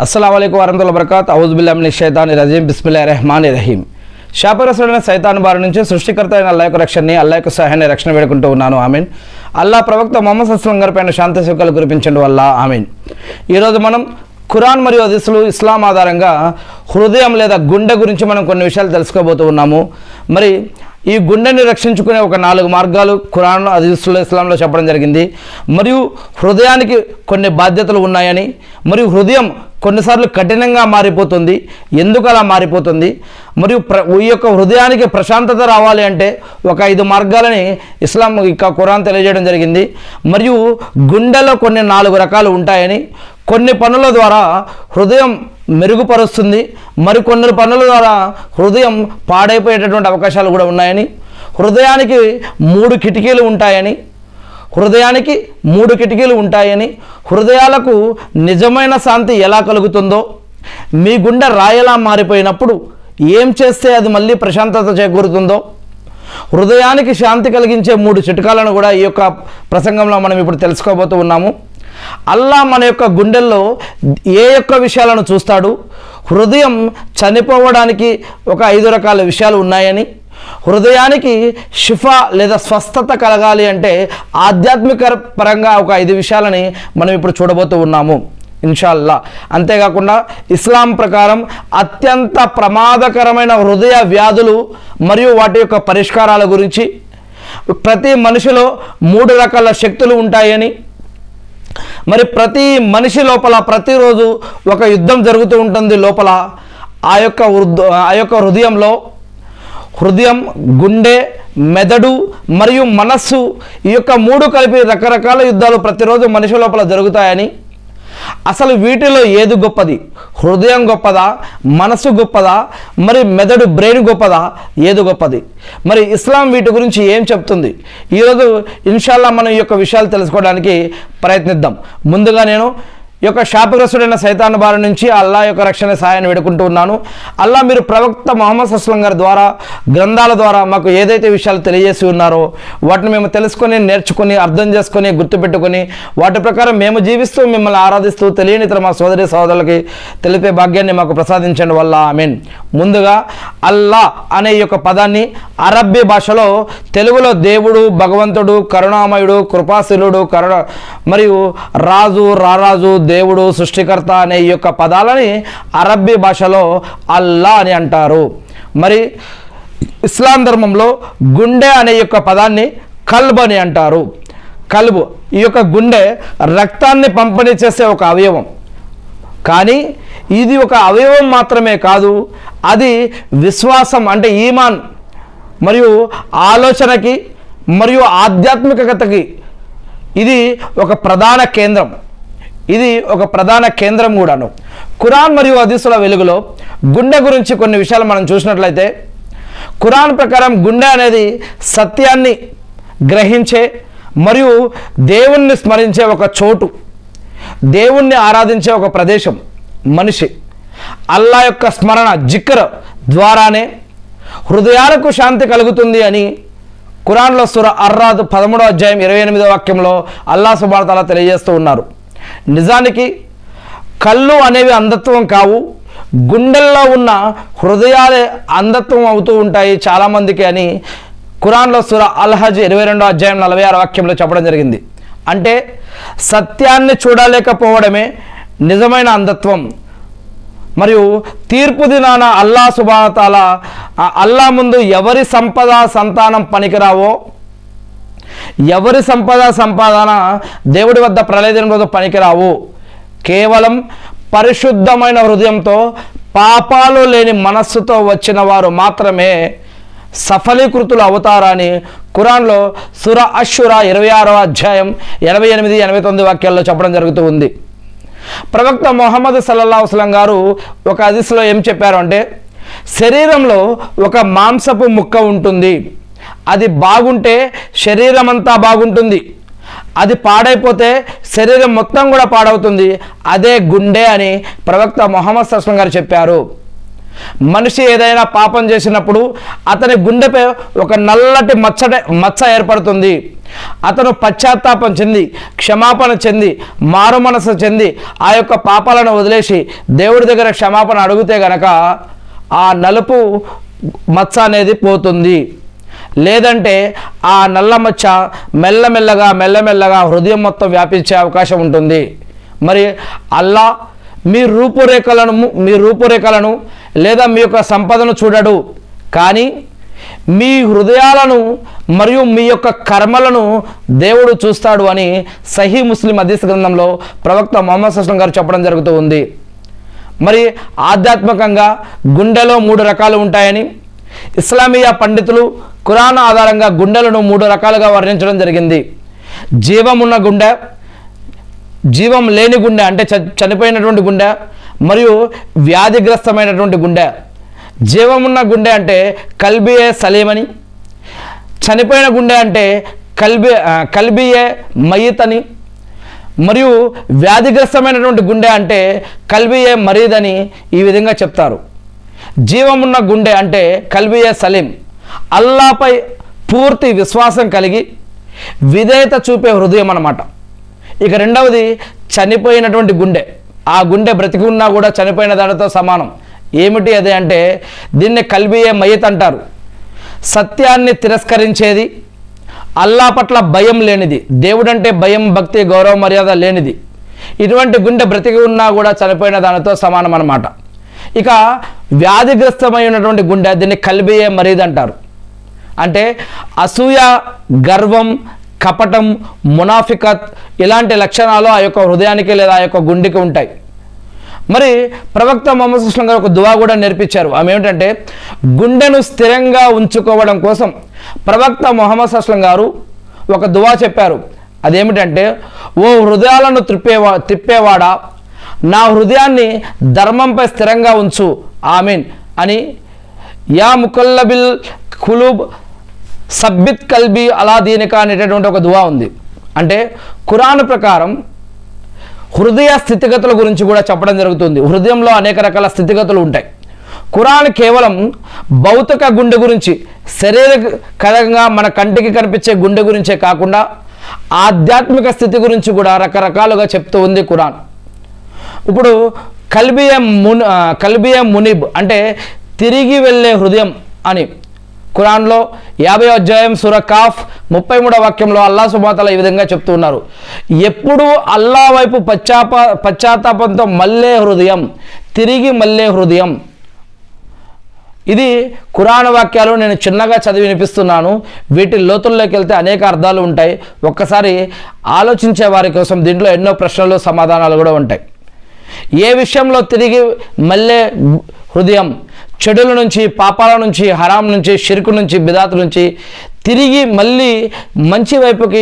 అస్సలాము అలైకుం వరహమతుల్లాహి వబరకాతుహు. ఔజు బిల్లాహి మినష్ షైతానిర్ రజీం. బిస్మిల్లాహిర్ రహమానిర్ రహీం. శాపగ్రస్తుడైన సైతాన్ బారి నుంచి సృష్టికర్త అయిన అల్లాహ్ యొక్క రక్షణని, అల్లాహ్ యొక్క సహాయాన్ని రక్షణ వేడుకుంటూ ఉన్నాను. ఆమీన్. అల్లాహ్ ప్రవక్త ముహమ్మద్ సల్లల్లాహు అలైహి వసల్లం గారి పైన శాంతి సుఖాలు కురిపించండి వల్ల. ఆమీన్. ఈరోజు మనం ఖురాన్ మరియు హదీసులు ఇస్లాం ఆధారంగా హృదయం లేదా గుండె గురించి మనం కొన్ని విషయాలు తెలుసుకోబోతూ ఉన్నాము. మరి ఈ గుండెని రక్షించుకునే ఒక 4 మార్గాలు ఖురాన్ హదీసులో ఇస్లాంలో చెప్పడం జరిగింది. మరియు హృదయానికి కొన్ని బాధ్యతలు ఉన్నాయని, మరియు హృదయం కొన్నిసార్లు కఠినంగా మారిపోతుంది, ఎందుకు అలా మారిపోతుంది, మరియు ఈ యొక్క హృదయానికి ప్రశాంతత రావాలి అంటే ఒక 5 మార్గాలని ఇస్లాం ఇక ఖురాన్ తెలియజేయడం జరిగింది. మరియు గుండెలో కొన్ని 4 రకాలు ఉంటాయని, కొన్ని పనుల ద్వారా హృదయం మెరుగుపరుస్తుంది, మరికొన్ని పనుల ద్వారా హృదయం పాడైపోయేటటువంటి అవకాశాలు కూడా ఉన్నాయని, హృదయానికి 3 కిటికీలు ఉంటాయని, హృదయాలకు నిజమైన శాంతి ఎలా కలుగుతుందో, మీ గుండె రాయలా మారిపోయినప్పుడు ఏం చేస్తే అది మళ్ళీ ప్రశాంతత చేకూరుతుందో, హృదయానికి శాంతి కలిగించే 3 చిట్కాలను కూడా ఈ యొక్క ప్రసంగంలో మనం ఇప్పుడు తెలుసుకోబోతూ ఉన్నాము. అల్లాహ్ మన యొక్క గుండెల్లో ఏ యొక్క విషయాలను చూస్తాడు, హృదయం చనిపోవడానికి ఒక 5 రకాల విషయాలు ఉన్నాయని, హృదయానికి షిఫా లేదా స్వస్థత కలగాలి అంటే ఆధ్యాత్మిక పరంగా ఒక 5 విషయాలని మనం ఇప్పుడు చూడబోతూ ఉన్నాము ఇన్షాల్లా. అంతేకాకుండా ఇస్లాం ప్రకారం అత్యంత ప్రమాదకరమైన హృదయ వ్యాధులు మరియు వాటి యొక్క పరిష్కారాల గురించి, ప్రతి మనిషిలో 3 రకాల శక్తులు ఉంటాయని, మరి ప్రతి మనిషి లోపల ప్రతిరోజు ఒక యుద్ధం జరుగుతూ ఉంటుంది లోపల. ఆ యొక్క హృదయం, గుండె, మెదడు మరియు మనస్సు, ఈ యొక్క 3 కలిపి రకరకాల యుద్ధాలు ప్రతిరోజు మనిషి లోపల జరుగుతాయని, అసలు వీటిలో ఏది గొప్పది, హృదయం గొప్పదా, మనసు గొప్పదా, మరి మెదడు బ్రెయిన్ గొప్పదా, ఏది గొప్పది, మరి ఇస్లాం వీటి గురించి ఏం చెప్తుంది, ఈరోజు ఇన్షాల్లా మనం ఈ యొక్క విషయాలు తెలుసుకోవడానికి ప్రయత్నిద్దాం. ముందుగా నేను ఈ యొక్క శాపగ్రస్తుడైన సైతాన్ బారి నుంచి అల్లాహ్ యొక్క రక్షణ సహాయాన్ని వేడుకుంటూ ఉన్నాను. అల్లాహ్ మీరు ప్రవక్త ముహమ్మద్ సల్లల్లాహు అలైహి వసల్లం గారి ద్వారా, గ్రంథాల ద్వారా మాకు ఏదైతే విషయాలు తెలియజేసి ఉన్నారో వాటిని మేము తెలుసుకొని, నేర్చుకొని, అర్థం చేసుకొని, గుర్తుపెట్టుకొని వాటి ప్రకారం మేము జీవిస్తూ మిమ్మల్ని ఆరాధిస్తూ తెలియని ఇతర మా సోదరి సోదరులకి తెలిపే భాగ్యాన్ని మాకు ప్రసాదించండి వల్ల. ఆమీన్. ముందుగా అల్లా అనే ఈ యొక్క పదాన్ని అరబ్బీ భాషలో, తెలుగులో దేవుడు, భగవంతుడు, కరుణామయుడు, కృపాశీలుడు, మరియు రాజు, రారాజు, దేవుడు, సృష్టికర్త అనే ఈ యొక్క పదాలని అరబ్బీ భాషలో అల్లా అని అంటారు. మరి ఇస్లాం ధర్మంలో గుండె అనే యొక్క పదాన్ని కల్బ్ అని అంటారు. కల్బ్ ఈ యొక్క గుండె రక్తాన్ని పంపిణీ చేసే ఒక అవయవం. కానీ ఇది ఒక అవయవం మాత్రమే కాదు, అది విశ్వాసం అంటే ఈమాన్ మరియు ఆలోచనకి మరియు ఆధ్యాత్మికతకి ఇది ఒక ప్రధాన కేంద్రం కూడాను. ఖురాన్ మరియు హదీసుల వెలుగులో గుండె గురించి కొన్ని విషయాలు మనం చూసినట్లయితే, ఖురాన్ ప్రకారం గుండె అనేది సత్యాన్ని గ్రహించే మరియు దేవుణ్ణి స్మరించే ఒక చోటు, దేవుణ్ణి ఆరాధించే ఒక ప్రదేశం. మనిషి అల్లా యొక్క స్మరణ, జిక్ర్ ద్వారానే హృదయాలకు శాంతి కలుగుతుంది అని ఖురాన్లో సూరా అర్-రాద్ 13వ అధ్యాయం 28వ వాక్యంలో అల్లాహ్ సుబ్హానహు వ తఆలా తెలియజేస్తూ ఉన్నారు. నిజానికి కళ్ళు అనేవి అంధత్వం కావు, గుండెల్లో ఉన్న హృదయాలే అంధత్వం అవుతూ ఉంటాయి చాలామందికి అని ఖురాన్లో సూరా అల్-హజ్ 22వ అధ్యాయం 46వ వాక్యంలో చెప్పడం జరిగింది. అంటే సత్యాన్ని చూడలేకపోవడమే నిజమైన అంధత్వం. మరియు తీర్పు దినాన అల్లాహ్ సుబ్హానహు వ తఆలా అల్లాహ్ ముందు ఎవరి సంపద సంతానం పనికిరావో, ఎవరి సంపాదన దేవుడి వద్ద ప్రళయ దినం రోజు పనికిరావు, కేవలం పరిశుద్ధమైన హృదయంతో, పాపాలు లేని మనస్సుతో వచ్చిన వారు మాత్రమే సఫలీకృతులు అవుతారని ఖురాన్లో సూరా అష్-షూరా 26వ అధ్యాయం 88, 89 వాక్యాల్లో చెప్పడం జరుగుతూ ఉంది. ప్రవక్త ముహమ్మద్ సల్లల్లాహు అలైహి వసల్లం గారు ఒక హదీస్లో ఏం చెప్పారు అంటే, శరీరంలో ఒక మాంసపు ముక్క ఉంటుంది, అది బాగుంటే శరీరం అంతా బాగుంటుంది, అది పాడైపోతే శరీరం మొత్తం కూడా పాడవుతుంది, అదే గుండె అని ప్రవక్త ముహమ్మద్ సల్లల్లాహు అలైహి వసల్లం గారు చెప్పారు. మనిషి ఏదైనా పాపం చేసినప్పుడు అతని గుండెపై ఒక నల్లటి మచ్చ ఏర్పడుతుంది. అతను పశ్చాత్తాపం చెంది, క్షమాపణ చెంది, మారు మనసు చెంది ఆ యొక్క పాపాలను వదిలేసి దేవుడి దగ్గర క్షమాపణ అడిగితే గనక ఆ నలుపు మచ్చ అనేది పోతుంది. లేదంటే ఆ నల్ల మచ్చ మెల్లమెల్లగా హృదయం మొత్తం వ్యాపించే అవకాశం ఉంటుంది. మరి అల్లా మీ రూపురేఖలను లేదా మీ యొక్క సంపదను చూడడు, కానీ మీ హృదయాలను మరియు మీ యొక్క కర్మలను దేవుడు చూస్తాడు అని సహీ ముస్లిం హదీస్ గ్రంథంలో ప్రవక్త ముహమ్మద్ సల్లల్లాహు అలైహి వసల్లం గారు చెప్పడం జరుగుతూ ఉంది. మరి ఆధ్యాత్మికంగా గుండెలో 3 రకాలు ఉంటాయని ఇస్లామీయ పండితులు ఖురాన్ ఆధారంగా గుండెలను 3 రకాలుగా వర్ణించడం జరిగింది. జీవం ఉన్న గుండె, జీవం లేని గుండె అంటే చనిపోయినటువంటి గుండె, మరియు వ్యాధిగ్రస్తమైనటువంటి గుండె. జీవమున్న గుండె అంటే కల్బియే సలీం అని, చనిపోయిన గుండె అంటే కల్బియే మయీత్ అని, మరియు వ్యాధిగ్రస్తమైనటువంటి గుండె అంటే కల్బియే మరీద్ అని ఈ విధంగా చెప్తారు. జీవమున్న గుండె అంటే కల్బియే సలీం, అల్లాపై పూర్తి విశ్వాసం కలిగి విధేయత చూపే హృదయం అన్నమాట. ఇక రెండవది చనిపోయినటువంటి గుండె. ఆ గుండె బ్రతికి ఉన్నా కూడా చనిపోయిన దానితో సమానం. ఏమిటి అది అంటే దీన్ని కల్బియే మయీత్ అంటారు. సత్యాన్ని తిరస్కరించేది, అల్లా పట్ల భయం లేనిది, దేవుడంటే భయం, భక్తి, గౌరవ, మర్యాద లేనిది. ఇటువంటి గుండె బ్రతికి ఉన్నా కూడా చనిపోయిన దానితో సమానం అన్నమాట. ఇక వ్యాధిగ్రస్తమైనటువంటి గుండె దీన్ని కల్బియే మరీద్ అంటారు. అంటే అసూయ, గర్వం, కపటం, మునాఫికత్ ఇలాంటి లక్షణాలు ఆ యొక్క హృదయానికి లేదా ఆ యొక్క గుండెకి ఉంటాయి. మరి ప్రవక్త ముహమ్మద్ సల్లల్లాహు అలైహి వసల్లం గారు ఒక దువా కూడా నేర్పించారు. ఆమె ఏమిటంటే గుండెను స్థిరంగా ఉంచుకోవడం కోసం ప్రవక్త ముహమ్మద్ సల్లల్లాహు అలైహి వసల్లం గారు ఒక దువా చెప్పారు. అదేమిటంటే, ఓ హృదయాలను తిప్పేవాడా, నా హృదయాన్ని ధర్మంపై స్థిరంగా ఉంచు, ఆమీన్ అని. యా ముకల్లబిల్ ఖులూబ్ సబ్బిత్ కల్బీ అలా దీనిక అనేటటువంటి ఒక దువా ఉంది. అంటే ఖురాన్ ప్రకారం హృదయ స్థితిగతుల గురించి కూడా చెప్పడం జరుగుతుంది. హృదయంలో అనేక రకాల స్థితిగతులు ఉంటాయి. ఖురాన్ కేవలం భౌతిక గుండె గురించి, శరీరకంగా మన కంటికి కనిపించే గుండె గురించే కాకుండా ఆధ్యాత్మిక స్థితి గురించి కూడా రకరకాలుగా చెప్తూ ఉంది ఖురాన్. ఇప్పుడు కల్బియే మునిబ్ అంటే తిరిగి వెళ్ళే హృదయం అని ఖురాన్లో 50వ అధ్యాయం సూర కాఫ్ 33వ వాక్యంలో అల్లా సుబ్హానహు వ తఆలా ఈ విధంగా చెప్తూ ఉన్నారు. ఎప్పుడు అల్లా వైపు పశ్చాత్తాపంతో మళ్ళే హృదయం, తిరిగి మళ్ళే హృదయం. ఇది ఖురాన్ వాక్యాలు నేను చిన్నగా చదివి వినిపిస్తున్నాను. వీటి లోతుల్లోకి వెళ్తే అనేక అర్థాలు ఉంటాయి. ఒక్కసారి ఆలోచించే వారి కోసం దీంట్లో ఎన్నో ప్రశ్నలు, సమాధానాలు కూడా ఉంటాయి. ఏ విషయంలో తిరిగి మళ్ళే హృదయం? చెడుల నుంచి, పాపాల నుంచి, హరాం నుంచి, షిర్కు నుంచి, బిదాత్ నుంచి తిరిగి మళ్ళీ మంచి వైపుకి,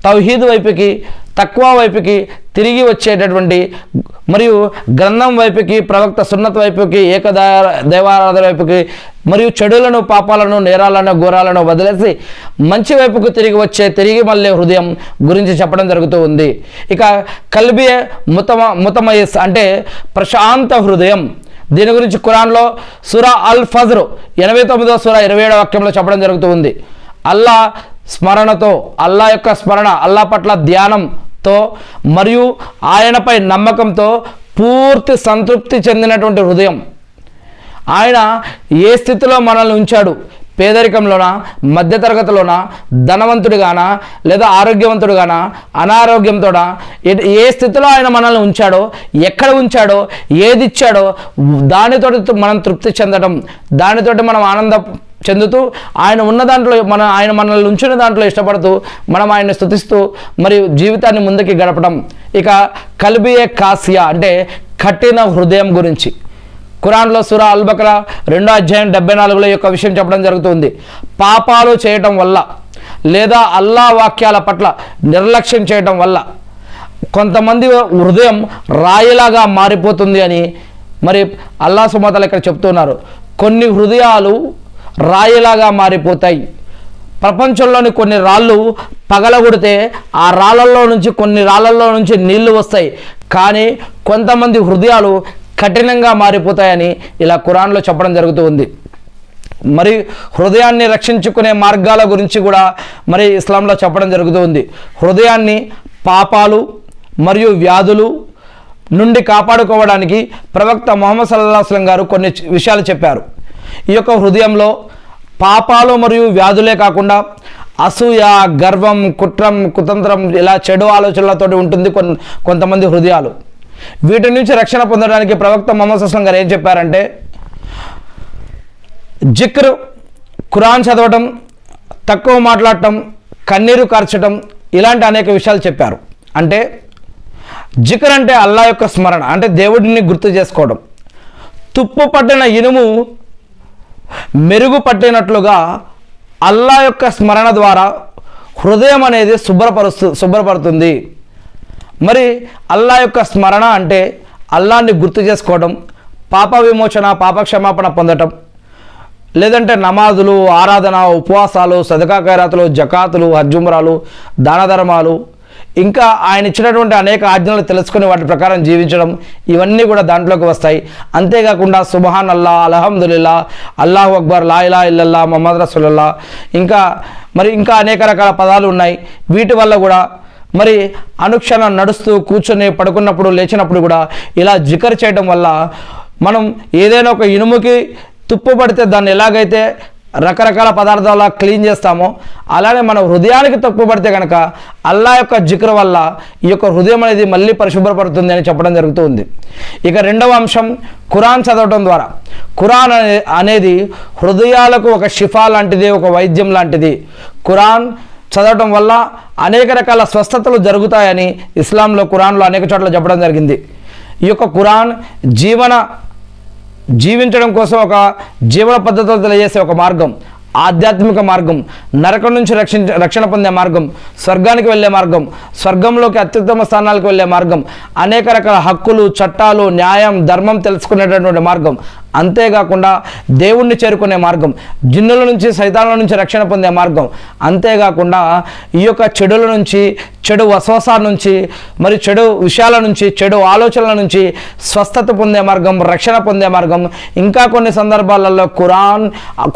తౌహీద్ వైపుకి, తక్వా వైపుకి తిరిగి వచ్చేటటువంటి, మరియు గ్రంథం వైపుకి, ప్రవక్త సున్నత్ వైపుకి, దేవారాధన వైపుకి, మరియు చెడులను, పాపాలను, నేరాలను, ఘోరాలను వదిలేసి మంచి వైపుకు తిరిగి మళ్ళీ హృదయం గురించి చెప్పడం జరుగుతూ ఉంది. ఇక కల్బియే ముతమయస్ అంటే ప్రశాంత హృదయం. దీని గురించి ఖురాన్లో సూరా అల్ ఫజ్ర్ 89వ సూర 27వ వాక్యంలో చెప్పడం జరుగుతూ ఉంది. అల్లా స్మరణతో, అల్లా యొక్క స్మరణ, అల్లా పట్ల ధ్యానంతో మరియు ఆయనపై నమ్మకంతో పూర్తి సంతృప్తి చెందినటువంటి హృదయం. ఆయన ఏ స్థితిలో మనల్ని ఉంచాడు, పేదరికంలోనా, మధ్యతరగతిలోనా, ధనవంతుడిగానా, లేదా ఆరోగ్యవంతుడిగానా, అనారోగ్యంతోనా, ఏ స్థితిలో ఆయన మనల్ని ఉంచాడో, ఎక్కడ ఉంచాడో, ఏది ఇచ్చాడో దానితోటి మనం తృప్తి చెందడం, దానితోటి మనం ఆనందం చెందుతూ ఆయన ఉన్న దాంట్లో ఆయన మనల్ని ఉంచిన దాంట్లో ఇష్టపడుతూ మనం ఆయన్ని స్తుతిస్తూ మరియు జీవితాన్ని ముందుకి గడపడం. ఇక కల్బియే కాసియా అంటే కఠిన హృదయం గురించి ఖురాన్లో సూరా అల్ బకరా 2వ అధ్యాయం 74లో యొక్క విషయం చెప్పడం జరుగుతుంది. పాపాలు చేయటం వల్ల లేదా అల్లా వాక్యాల పట్ల నిర్లక్ష్యం చేయటం వల్ల కొంతమంది హృదయం రాయిలాగా మారిపోతుంది అని మరి అల్లా సుబ్హానహు వ తఆలా ఇక్కడ చెప్తున్నారు. కొన్ని హృదయాలు రాయిలాగా మారిపోతాయి. ప్రపంచంలోని కొన్ని రాళ్ళు పగలగొడితే కొన్ని రాళ్ళల్లో నుంచి నీళ్లు వస్తాయి. కానీ కొంతమంది హృదయాలు కఠినంగా మారిపోతాయని ఇలా ఖురాన్లో చెప్పడం జరుగుతూ ఉంది. మరి హృదయాన్ని రక్షించుకునే మార్గాల గురించి కూడా మరి ఇస్లాంలో చెప్పడం జరుగుతూ ఉంది. హృదయాన్ని పాపాలు మరియు వ్యాధులు నుండి కాపాడుకోవడానికి ప్రవక్త ముహమ్మద్ సల్లల్లాహు అలైహి వసల్లం గారు కొన్ని విషయాలు చెప్పారు. ఈ యొక్క హృదయంలో పాపాలు మరియు వ్యాధులే కాకుండా అసూయ, గర్వం, కుతంత్రం ఇలా చెడు ఆలోచనలతోటి ఉంటుంది కొంతమంది హృదయాలు. వీటి నుంచి రక్షణ పొందడానికి ప్రవక్త ముహమ్మద్ సల్లల్లాహు అలైహి వసల్లం గారు ఏం చెప్పారంటే, జిక్ర్, ఖురాన్ చదవటం, తక్కువ మాట్లాడటం, కన్నీరు కార్చటం ఇలాంటి అనేక విషయాలు చెప్పారు. అంటే జిక్ర్ అంటే అల్లా యొక్క స్మరణ, అంటే దేవుడిని గుర్తు చేసుకోవడం. తుప్పు పట్టిన ఇనుము మెరుగు పట్టినట్లుగా అల్లా యొక్క స్మరణ ద్వారా హృదయం అనేది శుభ్రపడుతుంది. మరి అల్లా యొక్క స్మరణ అంటే అల్లాని గుర్తు చేసుకోవడం, పాప విమోచన, పాప క్షమాపణ పొందటం, లేదంటే నమాజులు, ఆరాధన, ఉపవాసాలు, సదకా ఖైరాతులు, జకాతులు, హజ్జుమ్రాలు, దాన ధర్మాలు, ఇంకా ఆయన ఇచ్చినటువంటి అనేక ఆజ్ఞలు తెలుసుకుని వాటి ప్రకారం జీవించడం, ఇవన్నీ కూడా దాంట్లోకి వస్తాయి. అంతేకాకుండా సుబ్హాన్ అల్లా, అల్హమ్దులిల్లా, అల్లాహు అక్బర్, లా ఇలాహ ఇల్లల్లా, ముహమ్మద్ రసూలుల్లాహ్, ఇంకా అనేక రకాల పదాలు ఉన్నాయి. వీటి వల్ల కూడా మరి అనుక్షణం నడుస్తూ, కూర్చొని, పడుకున్నప్పుడు, లేచినప్పుడు కూడా ఇలా జికర్ చేయడం వల్ల మనం ఏదైనా ఒక ఇనుముకి తుప్పు పడితే దాన్ని ఎలాగైతే రకరకాల పదార్థాల క్లీన్ చేస్తామో అలానే మన హృదయానికి తప్పు పడితే కనుక అల్లా యొక్క జిక్ర్ వల్ల ఈ యొక్క హృదయం అనేది మళ్ళీ పరిశుభ్రపడుతుంది అని చెప్పడం జరుగుతుంది. ఇక రెండవ అంశం ఖురాన్ చదవటం ద్వారా. ఖురాన్ అనేది హృదయాలకు ఒక షిఫా లాంటిది, ఒక వైద్యం లాంటిది. ఖురాన్ చదవటం వల్ల అనేక రకాల స్వస్థతలు జరుగుతాయని ఇస్లాంలో, ఖురాన్లో అనేక చోట్ల చెప్పడం జరిగింది. ఈ యొక్క ఖురాన్ జీవించడం కోసం ఒక జీవన పద్ధతులు తెలియజేసే ఒక మార్గం, ఆధ్యాత్మిక మార్గం, నరకం నుంచి రక్షణ పొందే మార్గం, స్వర్గానికి వెళ్ళే మార్గం, స్వర్గంలోకి అత్యుత్తమ స్థానాలకు వెళ్ళే మార్గం, అనేక రకాల హక్కులు, చట్టాలు, న్యాయం, ధర్మం తెలుసుకునేటటువంటి మార్గం, అంతేకాకుండా దేవుణ్ణి చేరుకునే మార్గం, జిన్నుల నుంచి, సైతానుల నుంచి రక్షణ పొందే మార్గం, అంతేకాకుండా ఈ యొక్క చెడుల నుంచి, చెడు వసవసాల నుంచి, మరి చెడు విషయాల నుంచి, చెడు ఆలోచనల నుంచి స్వస్థత పొందే మార్గం, రక్షణ పొందే మార్గం. ఇంకా కొన్ని సందర్భాలలో ఖురాన్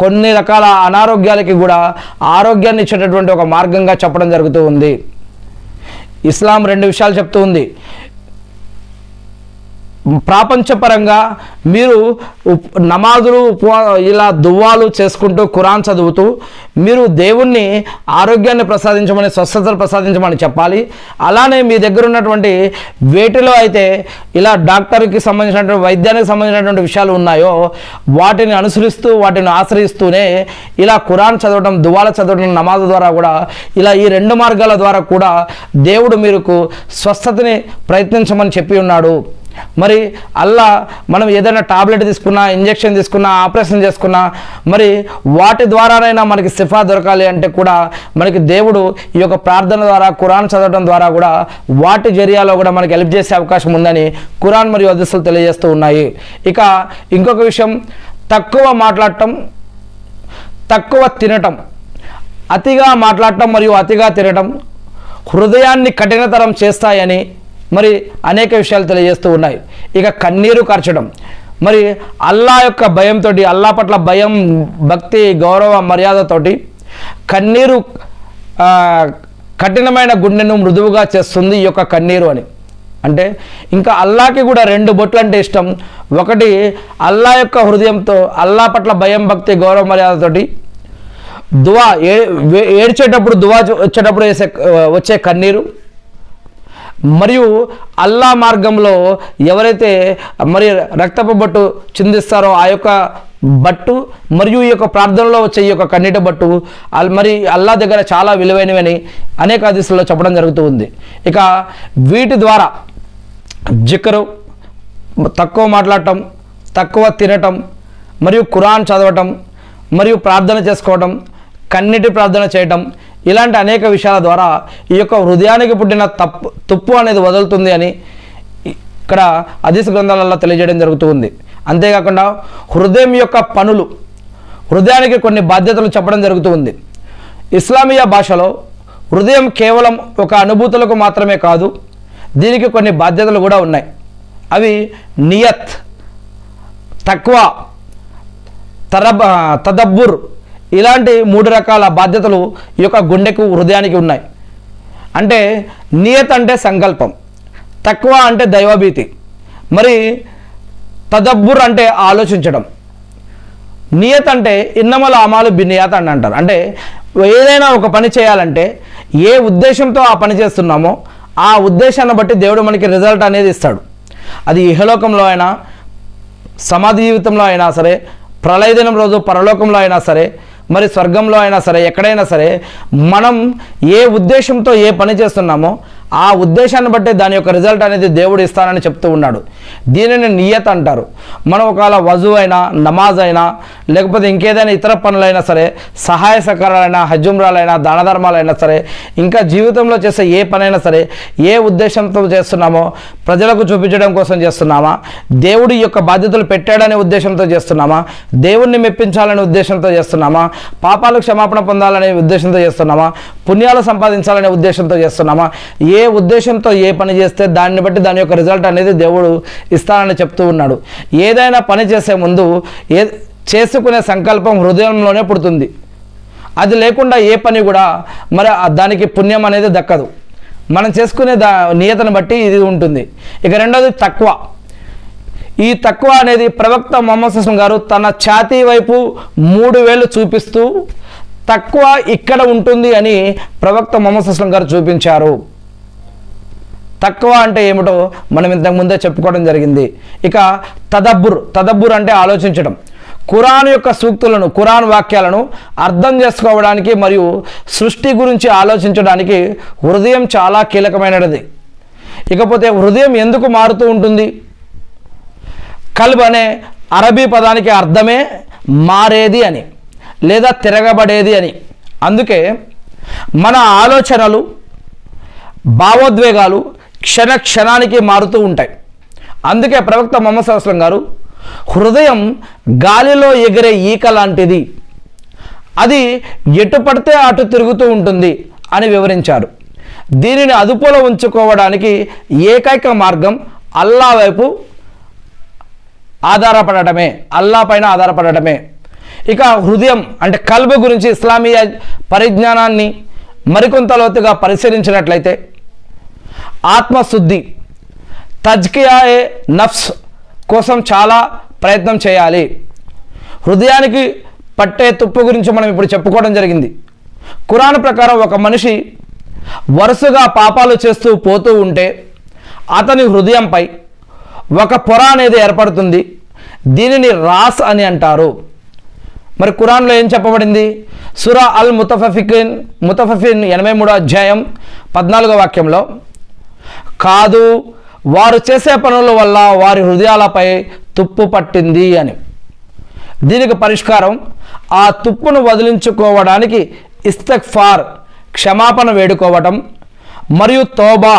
కొన్ని రకాల అనారోగ్యాలకి కూడా ఆరోగ్యాన్ని ఇచ్చేటటువంటి ఒక మార్గంగా చెప్పడం జరుగుతూ ఉంది. ఇస్లాం రెండు విషయాలు చెప్తూ ఉంది. ప్రాపంచపరంగా మీరు నమాజులు, ఇలా దువ్వాలు చేసుకుంటూ, ఖురాన్ చదువుతూ మీరు దేవుణ్ణి ఆరోగ్యాన్ని ప్రసాదించమని, స్వస్థతలు ప్రసాదించమని చెప్పాలి. అలానే మీ దగ్గర ఉన్నటువంటి వేటిలో అయితే ఇలా డాక్టర్కి సంబంధించినటువంటి, వైద్యానికి సంబంధించినటువంటి విషయాలు ఉన్నాయో వాటిని అనుసరిస్తూ, వాటిని ఆశ్రయిస్తూనే ఇలా ఖురాన్ చదవడం, దువాల చదవడం, నమాజు ద్వారా కూడా ఇలా ఈ రెండు మార్గాల ద్వారా కూడా దేవుడు మీకు స్వస్థతని ప్రయత్నించమని చెప్పి ఉన్నాడు. మరి అల్లా మనం ఏదైనా టాబ్లెట్ తీసుకున్నా, ఇంజెక్షన్ తీసుకున్నా, ఆపరేషన్ చేసుకున్నా, మరి వాటి ద్వారానైనా మనకి షిఫా దొరకాలి అంటే కూడా మనకి దేవుడు ఈ యొక్క ప్రార్థన ద్వారా, ఖురాన్ చదవడం ద్వారా కూడా వాటి జరియాలో కూడా మనకి హెల్ప్ చేసే అవకాశం ఉందని ఖురాన్ మరియు హదీసులు తెలియజేస్తూ ఉన్నాయి. ఇక ఇంకొక విషయం, తక్కువ మాట్లాడటం, తక్కువ తినటం. అతిగా మాట్లాడటం మరియు అతిగా తినటం హృదయాన్ని కఠినతరం చేస్తాయని మరి అనేక విషయాలు తెలియజేస్తూ ఉన్నాయి. ఇక కన్నీరు కార్చడం, మరి అల్లా యొక్క భయంతో, అల్లా పట్ల భయం, భక్తి, గౌరవ, మర్యాదతోటి కన్నీరు కఠినమైన గుండెను మృదువుగా చేస్తుంది ఈ యొక్క కన్నీరు అని. అంటే ఇంకా అల్లాకి కూడా రెండు బొట్లు అంటే ఇష్టం. ఒకటి అల్లా యొక్క హృదయంతో, అల్లా పట్ల భయం, భక్తి, గౌరవ, మర్యాదతోటి దువా, ఏడ్చేటప్పుడు, దువా వచ్చేటప్పుడు వచ్చే కన్నీరు, మరియు అల్లా మార్గంలో ఎవరైతే మరి రక్తపు బట్టు చిందిస్తారో ఆ యొక్క బట్టు, మరియు ఈ యొక్క ప్రార్థనలో వచ్చే ఈ యొక్క కన్నీటి బట్టు మరి అల్లా దగ్గర చాలా విలువైనవని అనేక హదీసుల్లో చెప్పడం జరుగుతూ ఉంది. ఇక వీటి ద్వారా జిక్రు, తక్కువ మాట్లాడటం, తక్కువ తినటం, మరియు ఖురాన్ చదవటం, మరియు ప్రార్థన చేసుకోవటం, కన్నీటి ప్రార్థన చేయటం, ఇలాంటి అనేక విషయాల ద్వారా ఈ యొక్క హృదయానికి పుట్టిన తుప్పు అనేది వదులుతుంది అని ఇక్కడ హదీస్ గ్రంథాలలో తెలియజేయడం జరుగుతూ ఉంది. అంతేకాకుండా హృదయం యొక్క పనులు, హృదయానికి కొన్ని బాధ్యతలు చెప్పడం జరుగుతూ ఉంది. ఇస్లామీయ భాషలో హృదయం కేవలం ఒక అనుభూతులకు మాత్రమే కాదు, దీనికి కొన్ని బాధ్యతలు కూడా ఉన్నాయి. అవి నియత్, తక్వా, తదబ్బుర్, ఇలాంటి 3 రకాల బాధ్యతలు ఈ యొక్క గుండెకు హృదయానికి ఉన్నాయి. అంటే నియత్ అంటే సంకల్పం, తక్వా అంటే దైవభీతి, మరి తదబ్బుర్ అంటే ఆలోచించడం, నియత్ అంటే ఇన్నమల అమాలు బినియాత్ అని అంటారు. అంటే ఏదైనా ఒక పని చేయాలంటే ఏ ఉద్దేశంతో ఆ పని చేస్తున్నామో ఆ ఉద్దేశాన్ని బట్టి దేవుడు మనకి రిజల్ట్ అనేది ఇస్తాడు. అది ఇహలోకంలో అయినా, సమాధి జీవితంలో అయినా సరే, ప్రళయ దినం రోజు పరలోకంలో అయినా సరే, మరి స్వర్గంలో అయినా సరే, ఎక్కడైనా సరే మనం ఏ ఉద్దేశంతో ఏ పని చేస్తున్నామో ఆ ఉద్దేశాన్ని బట్టి దాని యొక్క రిజల్ట్ అనేది దేవుడు ఇస్తానని చెప్తూ ఉన్నాడు. దీనిని నియత్ అంటారు. మనం ఒకవేళ వజు అయినా, నమాజ్ అయినా, లేకపోతే ఇంకేదైనా ఇతర పనులైనా సరే, సహాయ సహకారాలైనా, హజ్జుమ్రాలైనా, దాన ధర్మాలైనా సరే, ఇంకా జీవితంలో చేసే ఏ పనైనా సరే ఏ ఉద్దేశంతో చేస్తున్నామో, ప్రజలకు చూపించడం కోసం చేస్తున్నామా, దేవుడి యొక్క బాధ్యతలు పెట్టాడనే ఉద్దేశంతో చేస్తున్నామా, దేవుణ్ణి మెప్పించాలనే ఉద్దేశంతో చేస్తున్నామా, పాపాలకు క్షమాపణ పొందాలనే ఉద్దేశంతో చేస్తున్నామా, పుణ్యాలు సంపాదించాలనే ఉద్దేశంతో చేస్తున్నామా, ఏ ఉద్దేశంతో ఏ పని చేస్తే దాన్ని బట్టి దాని యొక్క రిజల్ట్ అనేది దేవుడు ఇస్తానని చెప్తూ ఉన్నాడు. ఏదైనా పని చేసే ముందు చేసుకునే సంకల్పం హృదయంలోనే పుడుతుంది. అది లేకుండా ఏ పని కూడా మరి దానికి పుణ్యం అనేది దక్కదు. మనం చేసుకునే నియతను బట్టి ఇది ఉంటుంది. ఇక రెండోది తక్వా. ఈ తక్వా అనేది ప్రవక్త ముహమ్మద్ సల్లం గారు తన ఛాతీ వైపు 3 వేలు చూపిస్తూ తక్వా ఇక్కడ ఉంటుంది అని ప్రవక్త ముహమ్మద్ సల్లం గారు చూపించారు. తక్వా అంటే ఏమిటో మనం ఇంతకుముందే చెప్పుకోవడం జరిగింది. ఇక తదబ్బుర్ అంటే ఆలోచించడం. ఖురాన్ యొక్క సూక్తులను, ఖురాన్ వాక్యాలను అర్థం చేసుకోవడానికి మరియు సృష్టి గురించి ఆలోచించడానికి హృదయం చాలా కీలకమైనది. ఇకపోతే హృదయం ఎందుకు మారుతూ ఉంటుంది? కల్బ్ అనే అరబీ పదానికి అర్థమే మారేది అని, లేదా తిరగబడేది అని. అందుకే మన ఆలోచనలు, భావోద్వేగాలు క్షణానికి మారుతూ ఉంటాయి. అందుకే ప్రవక్త ముహమ్మద్ సల్లల్లాహు అలైహి వసల్లం గారు హృదయం గాలిలో ఎగిరే ఈక లాంటిది, అది ఎటు పడితే అటు తిరుగుతూ ఉంటుంది అని వివరించారు. దీనిని అదుపులో ఉంచుకోవడానికి ఏకైక మార్గం అల్లా వైపు ఆధారపడటమే, అల్లా పైన ఆధారపడటమే. ఇక హృదయం అంటే కల్బ్ గురించి ఇస్లామీయ పరిజ్ఞానాన్ని మరికొంత లోతుగా పరిశీలించినట్లయితే ఆత్మశుద్ధి, తజ్కియాయే నఫ్స్ కోసం చాలా ప్రయత్నం చేయాలి. హృదయానికి పట్టే తుప్పు గురించి మనం ఇప్పుడు చెప్పుకోవడం జరిగింది. ఖురాన్ ప్రకారం ఒక మనిషి వరుసగా పాపాలు చేస్తూ పోతూ ఉంటే అతని హృదయంపై ఒక పొర అనేది ఏర్పడుతుంది. దీనిని రాస్ అని అంటారు. మరి ఖురాన్లో ఏం చెప్పబడింది? సూరా అల్ ముతఫిఫిన్ 83వ అధ్యాయం 14వ వాక్యంలో, కాదు వారు చేసే పనుల వల్ల వారి హృదయాలపై తుప్పు పట్టింది అని. దీనికి పరిష్కారం ఆ తుప్పును వదిలించుకోవడానికి ఇస్తిగ్ఫార్, క్షమాపణ వేడుకోవటం, మరియు తోబా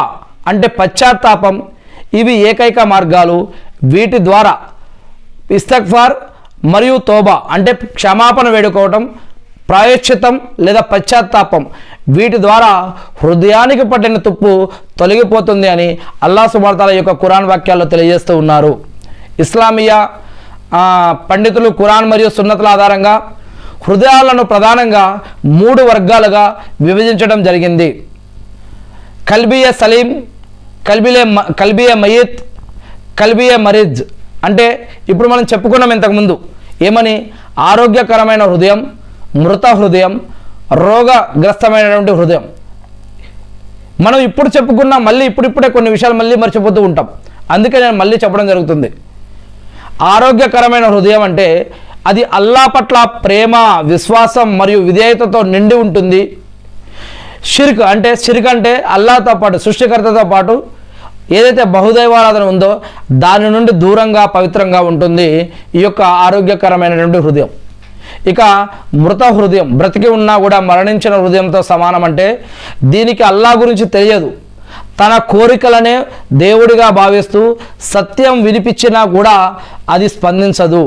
అంటే పశ్చాత్తాపం, ఇవి ఏకైక మార్గాలు. వీటి ద్వారా ఇస్తిగ్ఫార్ మరియు తోబా అంటే క్షమాపణ వేడుకోవటం, ప్రాయశ్చిత్తం లేదా పశ్చాత్తాపం, వీటి ద్వారా హృదయానికి పట్టిన తుప్పు తొలగిపోతుంది అని అల్లాహ్ సుబ్హానహు వ తఆలా యొక్క ఖురాన్ వాక్యాల్లో తెలియజేస్తూ ఉన్నారు. ఇస్లామీయ పండితులు ఖురాన్ మరియు సున్నతుల ఆధారంగా హృదయాలను ప్రధానంగా 3 వర్గాలుగా విభజించడం జరిగింది. కల్బియే సలీం, కల్బియే మయీత్, కల్బియే మరీజ్. అంటే ఇప్పుడు మనం చెప్పుకున్నాం ఇంతకుముందు ఏమని? ఆరోగ్యకరమైన హృదయం, మృత హృదయం, రోగగ్రస్తమైనటువంటి హృదయం. మనం ఇప్పుడు చెప్పుకున్నా మళ్ళీ ఇప్పుడిప్పుడే కొన్ని విషయాలు మళ్ళీ మర్చిపోతూ ఉంటాం. అందుకే నేను మళ్ళీ చెప్పడం జరుగుతుంది. ఆరోగ్యకరమైన హృదయం అంటే అది అల్లా పట్ల ప్రేమ, విశ్వాసం మరియు విధేయతతో నిండి ఉంటుంది. షిర్క్ అంటే అల్లాతో పాటు, సృష్టికర్తతో పాటు ఏదైతే బహుదైవారాధన ఉందో దాని నుండి దూరంగా పవిత్రంగా ఉంటుంది ఈ యొక్క ఆరోగ్యకరమైనటువంటి హృదయం. ఇక మృత హృదయం, బ్రతికి ఉన్నా కూడా మరణించిన హృదయంతో సమానం. అంటే దీనికి అల్లా గురించి తెలియదు, తన కోరికలనే దేవుడిగా భావిస్తూ సత్యం వినిపించినా కూడా అది స్పందించదు.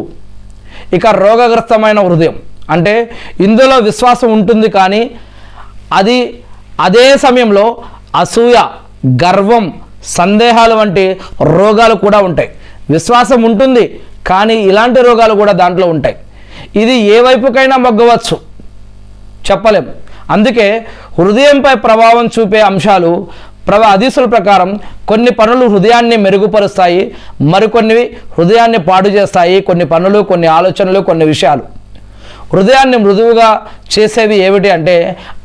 ఇక రోగగ్రస్తమైన హృదయం అంటే ఇందులో విశ్వాసం ఉంటుంది కానీ అది అదే సమయంలో అసూయ, గర్వం, సందేహాలు వంటి రోగాలు కూడా ఉంటాయి. విశ్వాసం ఉంటుంది, కానీ ఇలాంటి రోగాలు కూడా దాంట్లో ఉంటాయి. ఇది ఏ వైపుకైనా మొగ్గవచ్చు, చెప్పలేం. అందుకే హృదయంపై ప్రభావం చూపే అంశాలు హదీసుల ప్రకారం కొన్ని పనులు హృదయాన్ని మెరుగుపరుస్తాయి, మరికొన్ని హృదయాన్ని పాడు చేస్తాయి. కొన్ని పనులు, కొన్ని ఆలోచనలు, కొన్ని విషయాలు హృదయాన్ని మృదువుగా చేసేవి ఏమిటి అంటే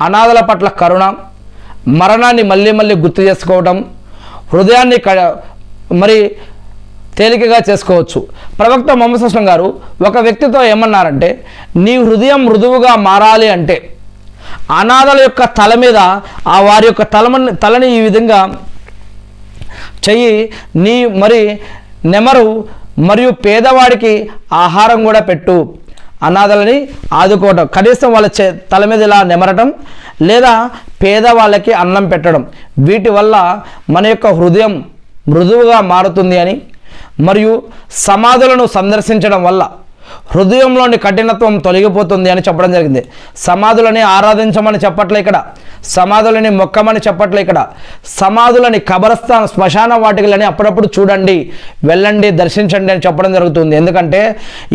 అనాథల పట్ల కరుణ, మరణాన్ని మళ్ళీ మళ్ళీ గుర్తు చేసుకోవడం, హృదయాన్ని మరి తేలికగా చేసుకోవచ్చు. ప్రవక్త ముహమ్మద్ సల్లల్లాహు అలైహి వసల్లం గారు ఒక వ్యక్తితో ఏమన్నారంటే, నీ హృదయం మృదువుగా మారాలి అంటే అనాథల యొక్క తల మీద ఆ వారి యొక్క తలని ఈ విధంగా చెయ్యి, నీ మరి నెమరు మరియు పేదవాడికి ఆహారం కూడా పెట్టు. అనాథలని ఆదుకోవడం, కనీసం వాళ్ళ తల మీద ఇలా నెమరటం, లేదా పేదవాళ్ళకి అన్నం పెట్టడం, వీటి వల్ల మన యొక్క హృదయం మృదువుగా మారుతుంది అని, మరియు సమాధులను సందర్శించడం వల్ల హృదయంలోని కఠినత్వం తొలగిపోతుంది అని చెప్పడం జరిగింది. సమాధులని ఆరాధించమని చెప్పట్లే ఇక్కడ, సమాధులని మొక్కమని చెప్పట్లే ఇక్కడ. సమాధులని కబరస్థాన్, శ్మశాన వాటికలని అప్పుడప్పుడు చూడండి, వెళ్ళండి, దర్శించండి అని చెప్పడం జరుగుతుంది. ఎందుకంటే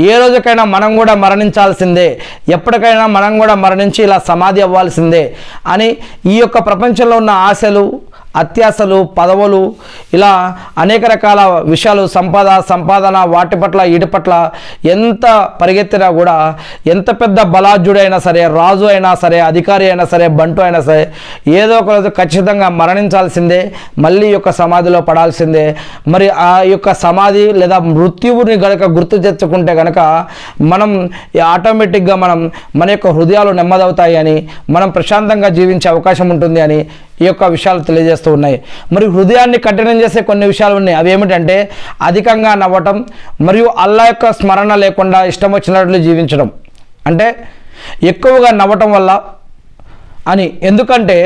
ఏ రోజుకైనా మనం కూడా మరణించాల్సిందే, ఎప్పటికైనా మనం కూడా మరణించి ఇలా సమాధి అవ్వాల్సిందే అని ఈ యొక్క ప్రపంచంలో ఉన్న ఆశలు, అత్యాశలు, పదవులు, ఇలా అనేక రకాల విషయాలు, సంపాదన వాటి పట్ల వీటి పట్ల ఎంత పరిగెత్తినా కూడా, ఎంత పెద్ద బలాఢ్యుడైనా సరే, రాజు అయినా సరే, అధికారి అయినా సరే, బంటు అయినా సరే, ఏదో ఒక రోజు ఖచ్చితంగా మరణించాల్సిందే, మళ్ళీ యొక్క సమాధిలో పడాల్సిందే. మరి ఆ యొక్క సమాధి లేదా మృత్యువుని గనక గుర్తు తెచ్చుకుంటే కనుక మనం ఆటోమేటిక్గా మన యొక్క హృదయాలు నెమ్మదవుతాయి అని, మనం ప్రశాంతంగా జీవించే అవకాశం ఉంటుంది అని ఈ యొక్క విషయాలు తెలియజేస్తూ ఉన్నాయి. మరి హృదయాన్ని కఠినం చేసే కొన్ని విషయాలు ఉన్నాయి. అవి ఏమిటంటే అధికంగా నవ్వటం, మరియు అల్లాహ్ యొక్క స్మరణ లేకుండా ఇష్టం వచ్చినట్లు జీవించడం. అంటే ఎక్కువగా నవ్వటం వల్ల అని, ఎందుకంటే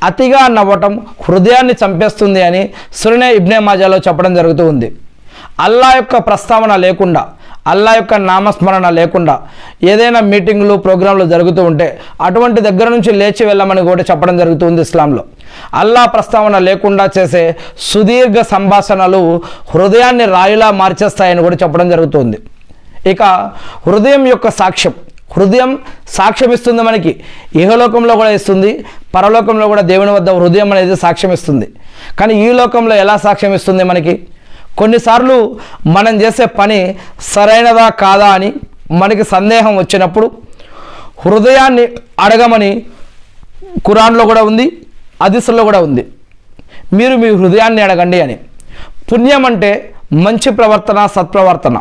అతిగా నవ్వటం హృదయాన్ని చంపేస్తుంది అని సునెన్ ఇబ్నే మాజాలో చెప్పడం జరుగుతూ ఉంది. అల్లాహ్ యొక్క ప్రస్తావన లేకుండా, అల్లాహ్ యొక్క నామస్మరణ లేకుండా ఏదైనా మీటింగులు, ప్రోగ్రాంలు జరుగుతూ ఉంటే అటువంటి దగ్గర నుంచి లేచి వెళ్ళమని కూడా చెప్పడం జరుగుతుంది ఇస్లాంలో. అల్లాహ్ ప్రస్తావన లేకుండా చేసే సుదీర్ఘ సంభాషణలు హృదయాన్ని రాయిలా మార్చేస్తాయని కూడా చెప్పడం జరుగుతుంది. ఇక హృదయం యొక్క సాక్ష్యం, హృదయం సాక్ష్యం ఇస్తుంది మనకి, ఇహలోకంలో కూడా ఇస్తుంది, పరలోకంలో కూడా దేవుని వద్ద హృదయం అనేది సాక్ష్యం ఇస్తుంది. కానీ ఈ లోకంలో ఎలా సాక్ష్యం ఇస్తుంది మనకి? కొన్నిసార్లు మనం చేసే పని సరైనదా కాదా అని మనకి సందేహం వచ్చినప్పుడు హృదయాన్ని అడగమని ఖురాన్లో కూడా ఉంది, హదీసుల్లో కూడా ఉంది. మీరు మీ హృదయాన్ని అడగండి అని. పుణ్యం అంటే మంచి ప్రవర్తన, సత్ప్రవర్తన.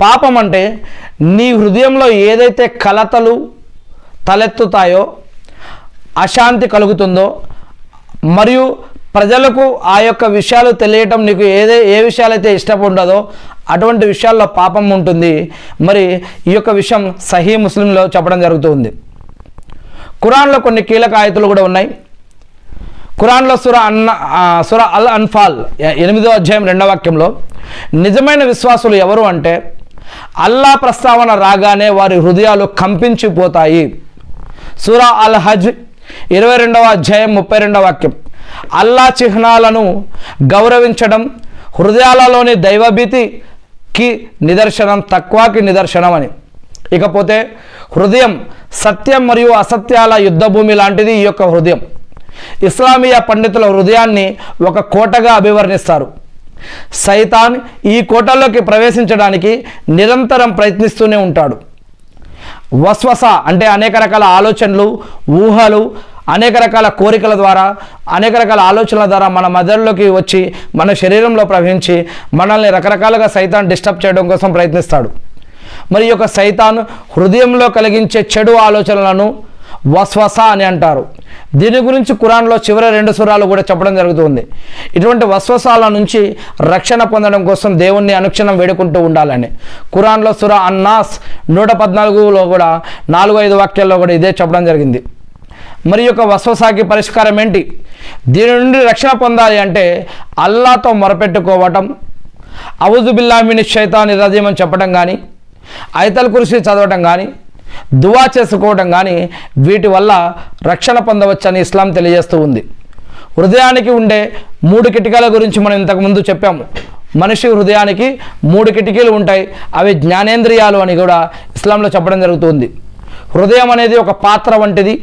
పాపం అంటే నీ హృదయంలో ఏదైతే కలతలు తలెత్తుతాయో, అశాంతి కలుగుతుందో, మరియు ప్రజలకు ఆ యొక్క విషయాలు తెలియటం, నీకు ఏ విషయాలైతే ఇష్టం ఉండదో అటువంటి విషయాల్లో పాపం ఉంటుంది. మరి ఈ యొక్క విషయం సహీ ముస్లింలో చెప్పడం జరుగుతుంది. ఖురాన్లో కొన్ని కీలక ఆయతులు కూడా ఉన్నాయి. ఖురాన్లో సూర అల్ అన్ఫాల్ 8వ అధ్యాయం 2వ వాక్యంలో నిజమైన విశ్వాసులు ఎవరు అంటే అల్లాహ్ ప్రస్తావన రాగానే వారి హృదయాలు కంపించిపోతాయి. సూర అల్ హజ్ 22వ అధ్యాయం 32వ వాక్యం, అల్లాహ్ చిహ్నాలను గౌరవించడం హృదయాలలోని దైవభీతికి నిదర్శనం, తక్వాకి నిదర్శనం అని. ఇకపోతే హృదయం సత్యం మరియు అసత్యాల యుద్ధభూమి లాంటిది ఈ యొక్క హృదయం. ఇస్లామీయ పండితుల హృదయాన్ని ఒక కోటగా అభివర్ణిస్తారు. సైతాన్ ఈ కోటలోకి ప్రవేశించడానికి నిరంతరం ప్రయత్నిస్తూనే ఉంటాడు. వస్వస అంటే అనేక రకాల ఆలోచనలు, ఊహలు, అనేక రకాల కోరికల ద్వారా, అనేక రకాల ఆలోచనల ద్వారా మన మెదడులోకి వచ్చి మన శరీరంలో ప్రవహించి మనల్ని రకరకాలుగా సైతాన్ డిస్టర్బ్ చేయడం కోసం ప్రయత్నిస్తాడు. మరి ఈ యొక్క సైతాన్ హృదయంలో కలిగించే చెడు ఆలోచనలను వస్వస అని అంటారు. దీని గురించి ఖురాన్లో చివరి 2 సూరాలు కూడా చెప్పడం జరుగుతుంది. ఇటువంటి వస్వసాల నుంచి రక్షణ పొందడం కోసం దేవుణ్ణి అనుక్షణం వేడుకుంటూ ఉండాలని. ఖురాన్లో సూర అన్నాస్ 114లో కూడా 4-5 వాక్యాల్లో కూడా ఇదే చెప్పడం జరిగింది. మరి యొక్క వస్వసాకి పరిష్కారం ఏంటి? దీని నుండి రక్షణ పొందాలి అంటే అల్లాహ్తో మొరపెట్టుకోవటం, అవుజు బిల్లాహి మినష్ షైతానిర్ రజీమ్ అని చెప్పడం కానీ, ఆయతల్ కుర్సీ చదవటం కానీ, దువా చేసుకోవడం కానీ, వీటి వల్ల రక్షణ పొందవచ్చని ఇస్లాం తెలియజేస్తూ ఉంది. హృదయానికి ఉండే 3 కిటికల గురించి మనం ఇంతకుముందు చెప్పాము. మనిషి హృదయానికి 3 కిటికీలు ఉంటాయి, అవి జ్ఞానేంద్రియాలు అని కూడా ఇస్లాంలో చెప్పడం జరుగుతుంది. హృదయం అనేది ఒక పాత్ర వంటిది.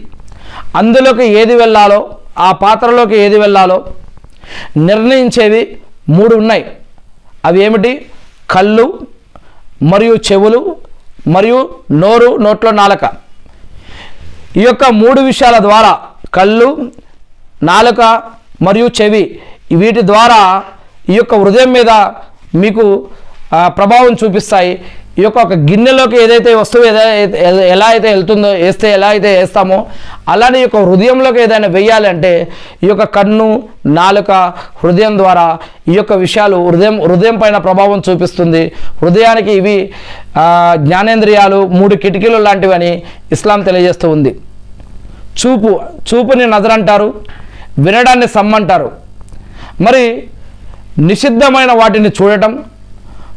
అందులోకి ఏది వెళ్ళాలో, ఆ పాత్రలోకి ఏది వెళ్ళాలో నిర్ణయించేవి 3 ఉన్నాయి. అవి ఏమిటి? కళ్ళు మరియు చెవులు మరియు నోరు, నోట్లో నాలుక. ఈ యొక్క 3 విషయాల ద్వారా, కళ్ళు, నాలుక మరియు చెవి, వీటి ద్వారా ఈ యొక్క హృదయం మీద మీకు ప్రభావం చూపిస్తాయి. ఈ యొక్క ఒక గిన్నెలోకి ఏదైతే వస్తువు ఎలా అయితే వెళ్తుందో, ఎలా అయితే వేస్తామో, అలానే ఈ యొక్క హృదయంలోకి ఏదైనా వెయ్యాలి అంటే ఈ యొక్క కన్ను, నాలుక, హృదయం ద్వారా ఈ యొక్క విషయాలు హృదయం పైన ప్రభావం చూపిస్తుంది. హృదయానికి ఇవి జ్ఞానేంద్రియాలు 3 కిటికీలు లాంటివి అని ఇస్లాం తెలియజేస్తూ ఉంది. చూపుని నజర్ అంటారు, వినడాన్ని సమ్మంటారు. మరి నిషిద్ధమైన వాటిని చూడటం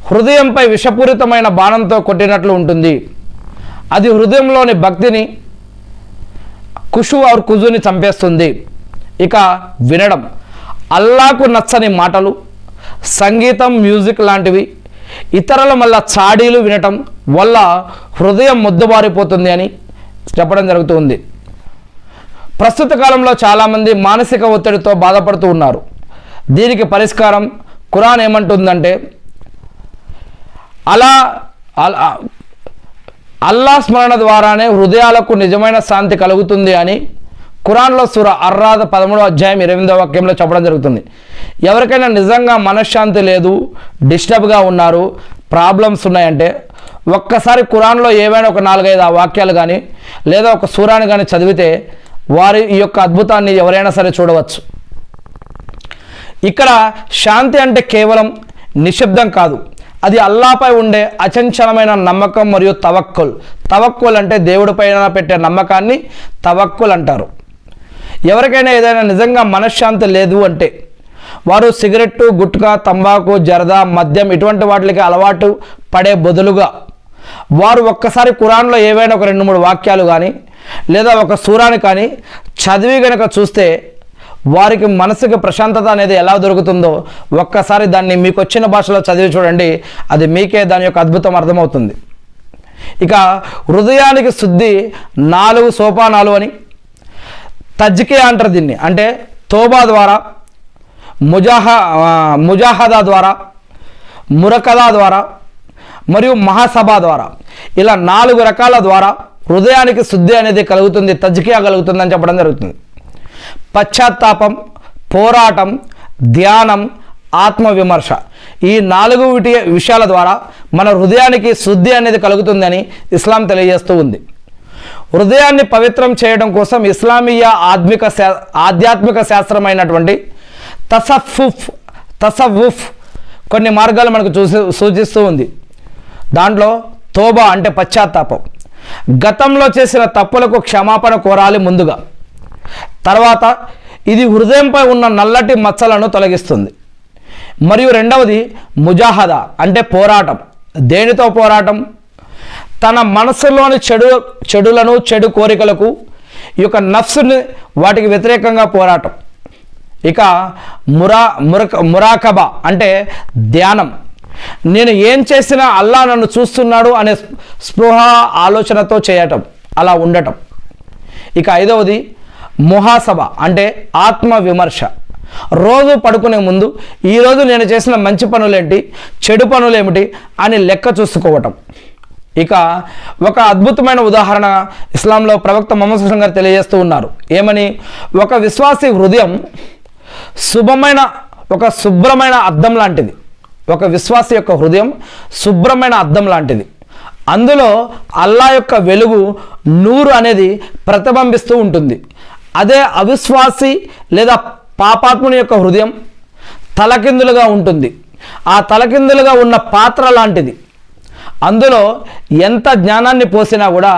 హృదయంపై విషపూరితమైన బాణంతో కొట్టినట్లు ఉంటుంది. అది హృదయంలోని భక్తిని, కుజుని చంపేస్తుంది. ఇక వినడం, అల్లాకు నచ్చని మాటలు, సంగీతం, మ్యూజిక్ లాంటివి, ఇతరుల మళ్ళా చాడీలు వినటం వల్ల హృదయం మొద్దుబారిపోతుంది అని చెప్పడం జరుగుతుంది. ప్రస్తుత కాలంలో చాలామంది మానసిక ఒత్తిడితో బాధపడుతూ ఉన్నారు. దీనికి పరిష్కారం ఖురాన్ ఏమంటుందంటే, అల్లా స్మరణ ద్వారానే హృదయాలకు నిజమైన శాంతి కలుగుతుంది అని ఖురాన్లో సూరా అర్రాద్ 13వ అధ్యాయం 28వ వాక్యంలో చెప్పడం జరుగుతుంది. ఎవరికైనా నిజంగా మనశ్శాంతి లేదు, డిస్టర్బ్గా ఉన్నారు, ప్రాబ్లమ్స్ ఉన్నాయంటే ఒక్కసారి ఖురాన్లో ఏవైనా ఒక 4-5 వాక్యాలు కానీ లేదా ఒక సూరాని కానీ చదివితే వారి ఈ యొక్క అద్భుతాన్ని ఎవరైనా సరే చూడవచ్చు. ఇక్కడ శాంతి అంటే కేవలం నిశ్శబ్దం కాదు, అది అల్లాపై ఉండే అచంచలమైన నమ్మకం మరియు తవక్కుల్ అంటే దేవుడిపైన పెట్టే నమ్మకాన్ని తవక్కుల్ అంటారు. ఎవరికైనా ఏదైనా నిజంగా మనశ్శాంతి లేదు అంటే వారు సిగరెట్టు, గుట్కా, తంబాకు, జరదా, మద్యం ఇటువంటి వాటికి అలవాటు పడే బదులుగా వారు ఒక్కసారి ఖురాన్లో ఏవైనా ఒక 2-3 వాక్యాలు కానీ లేదా ఒక సూరాని కానీ చదివి గనక చూస్తే వారికి మనసుకు ప్రశాంతత అనేది ఎలా దొరుకుతుందో ఒక్కసారి దాన్ని మీకు వచ్చిన భాషలో చదివి చూడండి, అది మీకే దాని యొక్క అద్భుతం అర్థమవుతుంది. ఇక హృదయానికి శుద్ధి 4 సోపానాలు అని తజ్కియా అంటారు దీన్ని. అంటే తోబా ద్వారా, ముజాహదా ద్వారా, మురకదా ద్వారా మరియు మహాసభా ద్వారా, ఇలా 4 రకాల ద్వారా హృదయానికి శుద్ధి అనేది కలుగుతుంది, తజ్కియా కలుగుతుందని చెప్పడం జరుగుతుంది. పశ్చాత్తాపం, పోరాటం, ధ్యానం, ఆత్మవిమర్శ, ఈ 4 విషయాల ద్వారా మన హృదయానికి శుద్ధి అనేది కలుగుతుందని ఇస్లాం తెలియజేస్తూ ఉంది. హృదయాన్ని పవిత్రం చేయడం కోసం ఇస్లామీయ ఆధ్యాత్మిక శాస్త్రమైనటువంటి తసవ్వుఫ్ కొన్ని మార్గాలు మనకు సూచిస్తూ ఉంది. దాంట్లో తోబా అంటే పశ్చాత్తాపం, గతంలో చేసిన తప్పులకు క్షమాపణ కోరాలి ముందుగా. తర్వాత ఇది హృదయంపై ఉన్న నల్లటి మచ్చలను తొలగిస్తుంది. మరియు రెండవది ముజాహదా అంటే పోరాటం. దేనితో పోరాటం? తన మనసులోని చెడులను, చెడు కోరికలకు, ఈ యొక్క నఫ్సుని వాటికి వ్యతిరేకంగా పోరాటం. ఇక మురాకబా అంటే ధ్యానం. నేను ఏం చేసినా అల్లా నన్ను చూస్తున్నాడు అనే స్పృహ, ఆలోచనతో చేయటం, అలా ఉండటం. ఇక 5వది ముహాసబ అంటే ఆత్మ విమర్శ. రోజు పడుకునే ముందు ఈరోజు నేను చేసిన మంచి పనులేంటి, చెడు పనులేమిటి అని లెక్క చూసుకోవటం. ఇక ఒక అద్భుతమైన ఉదాహరణ ఇస్లాంలో ప్రవక్త ముహమ్మద్ సల్లల్లాహు అలైహి వసల్లం గారు తెలియజేస్తూ ఉన్నారు. ఏమని? ఒక విశ్వాసి హృదయం శుభ్రమైన అద్దం లాంటిది. ఒక విశ్వాసి యొక్క హృదయం శుభ్రమైన అద్దం లాంటిది. అందులో అల్లా యొక్క వెలుగు, నూరు అనేది ప్రతిబింబిస్తూ ఉంటుంది. అదే అవిశ్వాసి లేదా పాపాత్ముని యొక్క హృదయం తలకిందులుగా ఉంటుంది. ఆ తలకిందులుగా ఉన్న పాత్ర లాంటిది. అందులో ఎంత జ్ఞానాన్ని పోసినా కూడా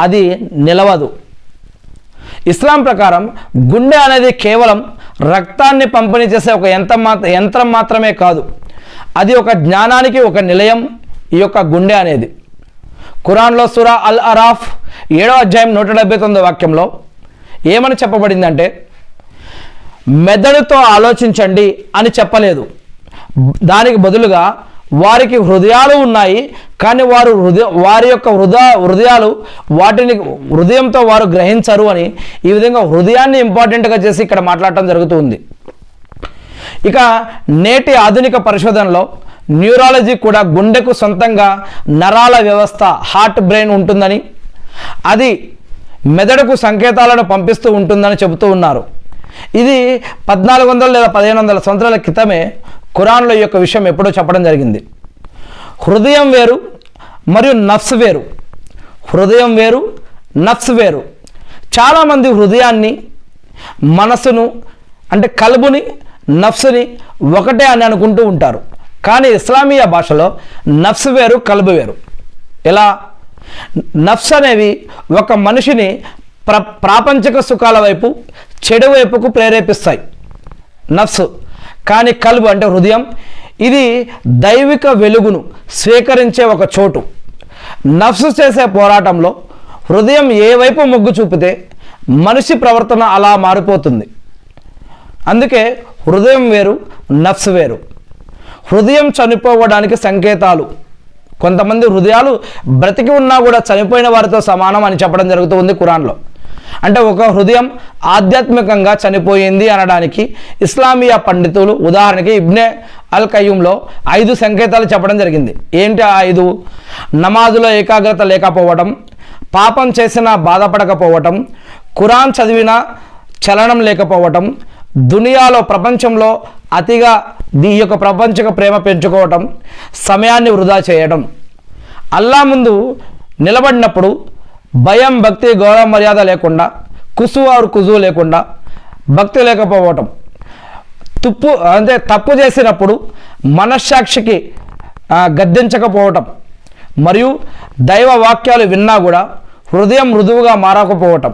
అది నిలవదు. ఇస్లాం ప్రకారం గుండె అనేది కేవలం రక్తాన్ని పంపిణీ చేసే ఒక యంత్రం మాత్రమే కాదు, అది ఒక జ్ఞానానికి ఒక నిలయం. ఈ యొక్క గుండె అనేది ఖురాన్లో సూరా అల్ అరాఫ్ 7వ అధ్యాయం 179వ వాక్యంలో ఏమని చెప్పబడిందంటే, మెదడుతో ఆలోచించండి అని చెప్పలేదు, దానికి బదులుగా వారికి హృదయాలు ఉన్నాయి, కానీ వారి యొక్క హృదయాలు వాటిని హృదయంతో వారు గ్రహించరు అని ఈ విధంగా హృదయాన్ని ఇంపార్టెంట్గా చేసి ఇక్కడ మాట్లాడటం జరుగుతుంది. ఇక నేటి ఆధునిక పరిశోధనలో న్యూరాలజీ కూడా గుండెకు సొంతంగా నరాల వ్యవస్థ హార్ట్ బ్రెయిన్ ఉంటుందని, అది మెదడుకు సంకేతాలను పంపిస్తూ ఉంటుందని చెబుతూ ఉన్నారు. ఇది 1400 లేదా 1500 సంవత్సరాల క్రితమే ఖురాన్లో ఈ యొక్క విషయం ఎప్పుడో చెప్పడం జరిగింది. హృదయం వేరు మరియు నఫ్స్ వేరు. హృదయం వేరు, నఫ్స్ వేరు. చాలామంది హృదయాన్ని, మనసును అంటే కల్బుని, నఫ్స్ని ఒకటే అని అనుకుంటూ ఉంటారు. కానీ ఇస్లామీయ భాషలో నఫ్స్ వేరు, కల్బు వేరు. ఎలా? నఫ్స్ అనేవి ఒక మనిషిని ప్రాపంచిక సుఖాల వైపు, చెడు వైపుకు ప్రేరేపిస్తాయి, నఫ్స్. కానీ కల్బు అంటే హృదయం, ఇది దైవిక వెలుగును స్వీకరించే ఒక చోటు. నఫ్స్ చేసే పోరాటంలో హృదయం ఏ వైపు మొగ్గు చూపితే మనిషి ప్రవర్తన అలా మారిపోతుంది. అందుకే హృదయం వేరు, నఫ్స్ వేరు. హృదయం చనిపోవడానికి సంకేతాలు. కొంతమంది హృదయాలు బ్రతికి ఉన్నా కూడా చనిపోయిన వారితో సమానం అని చెప్పడం జరుగుతుంది ఖురాన్లో. అంటే ఒక హృదయం ఆధ్యాత్మికంగా చనిపోయింది అనడానికి ఇస్లామీయ పండితులు ఉదాహరణకి ఇబ్నే అల్ కయ్యూమ్లో 5 సంకేతాలు చెప్పడం జరిగింది. ఏంటి ఆ 5? నమాజులో ఏకాగ్రత లేకపోవడం, పాపం చేసినా బాధపడకపోవటం, ఖురాన్ చదివినా చలనం లేకపోవటం, దునియాలో ప్రపంచంలో అతిగా ఈ యొక్క ప్రపంచక ప్రేమ పెంచుకోవటం, సమయాన్ని వృధా చేయడం, అల్లా ముందు నిలబడినప్పుడు భయం, భక్తి, గౌరవ మర్యాద లేకుండా, కుజు లేకుండా భక్తి లేకపోవటం, తప్పు చేసినప్పుడు మనశ్శాక్షికి గద్దించకపోవటం, మరియు దైవ వాక్యాలు విన్నా కూడా హృదయం మృదువుగా మారకపోవటం,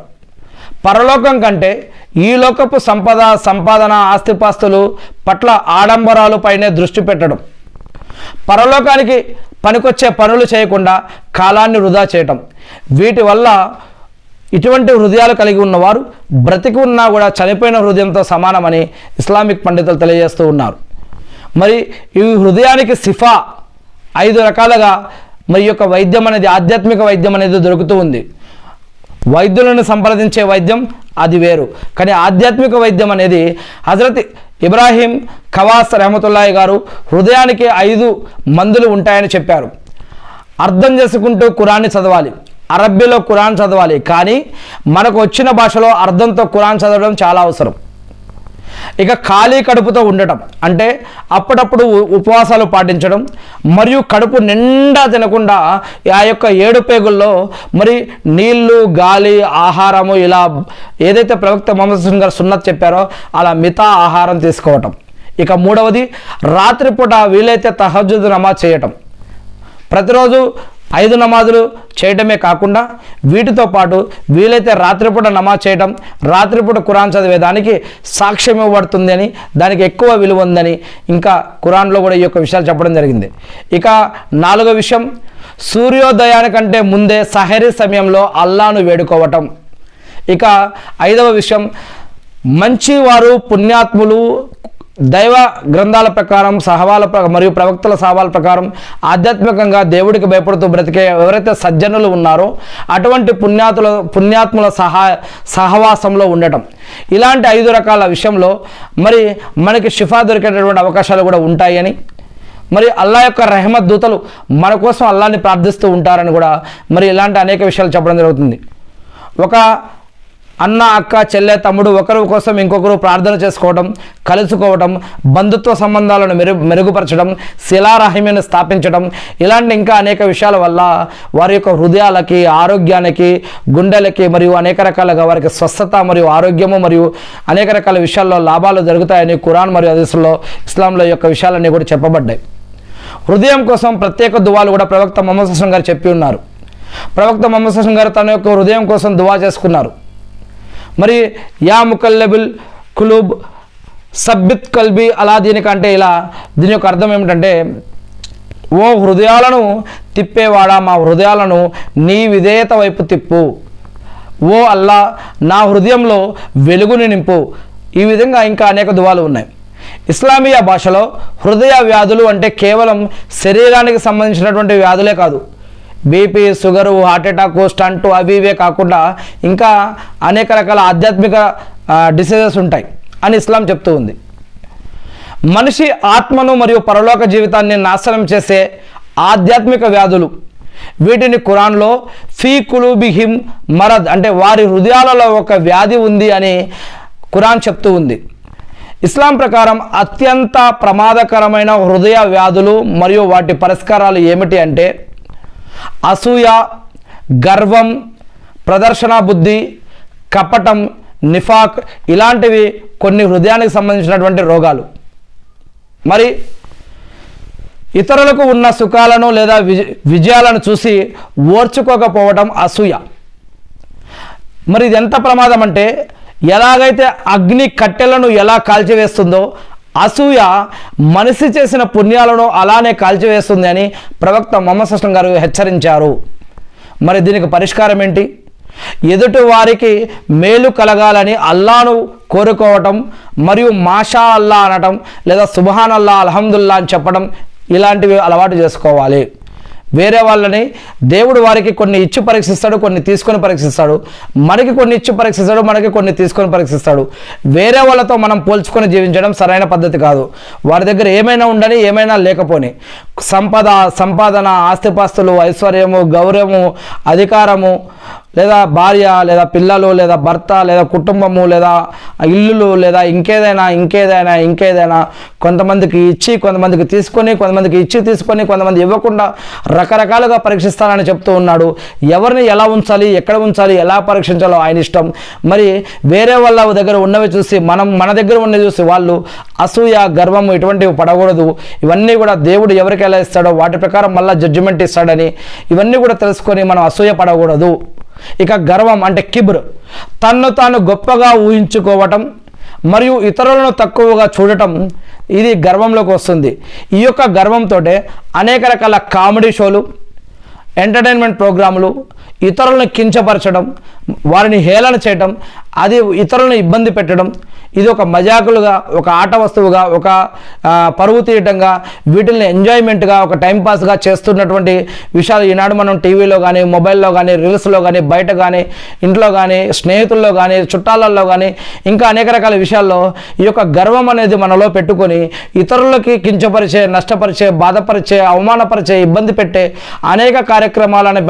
పరలోకం కంటే ఈ లోకపు సంపాదన ఆస్తిపాస్తులు పట్ల ఆడంబరాలు పైనే దృష్టి పెట్టడం, పరలోకానికి పనికొచ్చే పనులు చేయకుండా కాలాన్ని వృధా చేయటం. వీటి వల్ల ఇటువంటి హృదయాలు కలిగి ఉన్నవారు బ్రతికి ఉన్నా కూడా చనిపోయిన హృదయంతో సమానమని ఇస్లామిక్ పండితులు తెలియజేస్తూ ఉన్నారు. మరి ఈ హృదయానికి సిఫా 5 రకాలుగా మరి యొక్క వైద్యం అనేది, ఆధ్యాత్మిక వైద్యం అనేది దొరుకుతూ ఉంది. వైద్యులను సంప్రదించే వైద్యం అది వేరు, కానీ ఆధ్యాత్మిక వైద్యం అనేది హజరత్ ఇబ్రాహీం ఖవాస్ రహమతుల్లాహి గారు హృదయానికి 5 మందులు ఉంటాయని చెప్పారు. అర్థం చేసుకుంటూ ఖురాన్ని చదవాలి, అరబ్బీలో ఖురాన్ చదవాలి, కానీ మనకు వచ్చిన భాషలో అర్థంతో ఖురాన్ చదవడం చాలా అవసరం. ఇక ఖాళీ కడుపుతో ఉండటం అంటే అప్పుడప్పుడు ఉపవాసాలు పాటించడం, మరియు కడుపు నిండా తినకుండా ఆ యొక్క 7 పేగుల్లో మరి నీళ్లు, గాలి, ఆహారము ఇలా ఏదైతే ప్రవక్త ముహమ్మద్ గారు సున్నత్ చెప్పారో అలా మితా ఆహారం తీసుకోవటం. ఇక 3వది రాత్రిపూట వీలైతే తహజ్జుద్ నమాజ్ చేయటం. ప్రతిరోజు 5 నమాజులు చేయటమే కాకుండా వీటితో పాటు వీలైతే రాత్రిపూట నమాజ్ చేయటం, రాత్రిపూట ఖురాన్ చదివేదానికి సాక్ష్యం ఇవ్వబడుతుంది అని, దానికి ఎక్కువ విలువ ఉందని ఇంకా ఖురాన్లో కూడా ఈ యొక్క విషయాలు చెప్పడం జరిగింది. ఇక 4వ విషయం, సూర్యోదయానికంటే ముందే సహరీ సమయంలో అల్లాను వేడుకోవటం. ఇక 5వ విషయం, మంచివారు, పుణ్యాత్ములు దైవ గ్రంథాల ప్రకారం, మరియు ప్రవక్తల సహవాల ప్రకారం ఆధ్యాత్మికంగా దేవుడికి భయపడుతూ బ్రతికే ఎవరైతే సజ్జనులు ఉన్నారో అటువంటి పుణ్యాత్ముల సహవాసంలో ఉండటం. ఇలాంటి 5 రకాల విషయంలో మరి మనకి షిఫా దొరికేటటువంటి అవకాశాలు కూడా ఉంటాయని, మరి అల్లా యొక్క రెహమత్ దూతలు మన కోసం అల్లాని ప్రార్థిస్తూ ఉంటారని కూడా మరి ఇలాంటి అనేక విషయాలు చెప్పడం జరుగుతుంది. ఒక అన్న, అక్క, చెల్లె, తమ్ముడు ఒకరి కోసం ఇంకొకరు ప్రార్థన చేసుకోవడం, కలుసుకోవడం, బంధుత్వ సంబంధాలను మెరుగుపరచడం, శిలారహిమ్యాన్ని స్థాపించడం, ఇలాంటి ఇంకా అనేక విషయాల వల్ల వారి యొక్క హృదయాలకి, ఆరోగ్యానికి, గుండెలకి మరియు అనేక రకాలుగా వారికి స్వస్థత మరియు ఆరోగ్యము మరియు అనేక రకాల విషయాల్లో లాభాలు జరుగుతాయని ఖురాన్ మరియు హదీసుల్లో ఇస్లాంలో యొక్క విషయాలన్నీ కూడా చెప్పబడ్డాయి. హృదయం కోసం ప్రత్యేక దువాలు కూడా ప్రవక్త ముహమ్మద్ సల్లల్లాహు అలైహి వసల్లం గారు చెప్పి ఉన్నారు. ప్రవక్త ముహమ్మద్ సల్లల్లాహు అలైహి వసల్లం గారు తన యొక్క హృదయం కోసం దువా చేసుకున్నారు. మరి యా ముకల్లబుల్ కులూబ్ సబ్బిత్ కల్బి అలా దీనికంటే ఇలా, దీని యొక్క అర్థం ఏమిటంటే, ఓ హృదయాలను తిప్పేవాడా, మా హృదయాలను నీ విధేయత వైపు తిప్పు, ఓ అల్లా నా హృదయంలో వెలుగుని నింపు. ఈ విధంగా ఇంకా అనేక దువాలు ఉన్నాయి. ఇస్లామీయ భాషలో హృదయ వ్యాధులు అంటే కేవలం శరీరానికి సంబంధించినటువంటి వ్యాధులే కాదు, BP, sugar, heart attack, stent అవి ఇవే కాకుండా ఇంకా అనేక రకాల ఆధ్యాత్మిక డిసీజెస్ ఉంటాయి అని ఇస్లాం చెప్తూ ఉంది. మనిషి ఆత్మను మరియు పరలోక జీవితాన్ని నాశనం చేసే ఆధ్యాత్మిక వ్యాధులు, వీటిని ఖురాన్లో ఫీ కులూబిహిమ్ మరద్ అంటే వారి హృదయాలలో ఒక వ్యాధి ఉంది అని ఖురాన్ చెప్తూ ఉంది. ఇస్లాం ప్రకారం అత్యంత ప్రమాదకరమైన హృదయ వ్యాధులు మరియు వాటి పరిష్కారాలు ఏమిటి అంటే అసూయ, గర్వం, ప్రదర్శన బుద్ధి, కపటం, నిఫాక్ ఇలాంటివి కొన్ని హృదయానికి సంబంధించినటువంటి రోగాలు. మరి ఇతరులకు ఉన్న సుఖాలను లేదా విజయాలను చూసి ఓర్చుకోకపోవడం అసూయ. మరి ఇది ఎంత ప్రమాదం అంటే ఎలాగైతే అగ్ని కట్టెలను ఎలా కాల్చివేస్తుందో అసూయ మనిషి చేసిన పుణ్యాలను అలానే కాల్చివేస్తుంది అని ప్రవక్త ముహమ్మద్ సల్లల్లాహు అలైహి వసల్లం గారు హెచ్చరించారు. మరి దీనికి పరిష్కారం ఏంటి? ఎదుటి వారికి మేలు కలగాలని అల్లాను కోరుకోవటం మరియు మాషా అల్లా అనటం లేదా సుబ్హాన్ అల్లా, అల్హమ్దుల్లా అని చెప్పడం ఇలాంటివి అలవాటు చేసుకోవాలి. వేరే వాళ్ళని దేవుడు వారికి కొన్ని ఇచ్చి పరీక్షిస్తాడు, కొన్ని తీసుకొని పరీక్షిస్తాడు. మనకి కొన్ని ఇచ్చి పరీక్షిస్తాడు, మనకి కొన్ని తీసుకొని పరీక్షిస్తాడు. వేరే వాళ్ళతో మనం పోల్చుకొని జీవించడం సరైన పద్ధతి కాదు. వారి దగ్గర ఏమైనా ఉండని, ఏమైనా లేకపోని, సంపాదన, ఆస్తిపాస్తులు, ఐశ్వర్యము, గౌరవము, అధికారము, లేదా భార్య లేదా పిల్లలు లేదా భర్త లేదా కుటుంబము లేదా ఇల్లులు లేదా ఇంకేదైనా కొంతమందికి ఇచ్చి కొంతమందికి తీసుకొని, కొంతమందికి ఇచ్చి తీసుకొని, కొంతమంది ఇవ్వకుండా రకరకాలుగా పరీక్షిస్తానని చెప్తూ ఉన్నాడు. ఎవరిని ఎలా ఉంచాలి, ఎక్కడ ఉంచాలి, ఎలా పరీక్షించాలో ఆయన ఇష్టం. మరి వేరే వాళ్ళ దగ్గర ఉన్నవి చూసి మన దగ్గర ఉన్నవి చూసి వాళ్ళు అసూయ, గర్వము ఇటువంటివి పడకూడదు. ఇవన్నీ కూడా దేవుడు ఎవరికి ఎలా ఇస్తాడో వాటి ప్రకారం మళ్ళీ జడ్జిమెంట్ ఇస్తాడని ఇవన్నీ కూడా తెలుసుకొని మనం అసూయ పడకూడదు. ఇక గర్వం అంటే కిబ్ర్, తన్ను తాను గొప్పగా ఊహించుకోవటం మరియు ఇతరులను తక్కువగా చూడటం, ఇది గర్వంలోకి వస్తుంది. ఈ యొక్క గర్వంతో అనేక రకాల కామెడీ షోలు, ఎంటర్టైన్మెంట్ ప్రోగ్రాములు, ఇతరులను కించపరచడం, వారిని హేళన చేయటం, అది ఇతరులను ఇబ్బంది పెట్టడం, ఇది ఒక మజాకులుగా, ఒక ఆట వస్తువుగా, ఒక పరువు తీయటంగా, వీటిని ఎంజాయ్మెంట్గా, ఒక టైంపాస్గా చేస్తున్నటువంటి విషయాలు ఈనాడు మనం టీవీలో కానీ, మొబైల్లో కానీ, రీల్స్లో కానీ, బయట కానీ, ఇంట్లో కానీ, స్నేహితుల్లో కానీ, చుట్టాలలో కానీ, ఇంకా అనేక రకాల విషయాల్లో ఈ యొక్క గర్వం అనేది మనలో పెట్టుకొని ఇతరులకి కించపరిచే, నష్టపరిచే, బాధపరిచే, అవమానపరిచే, ఇబ్బంది పెట్టే అనేక కార్యక్రమాలని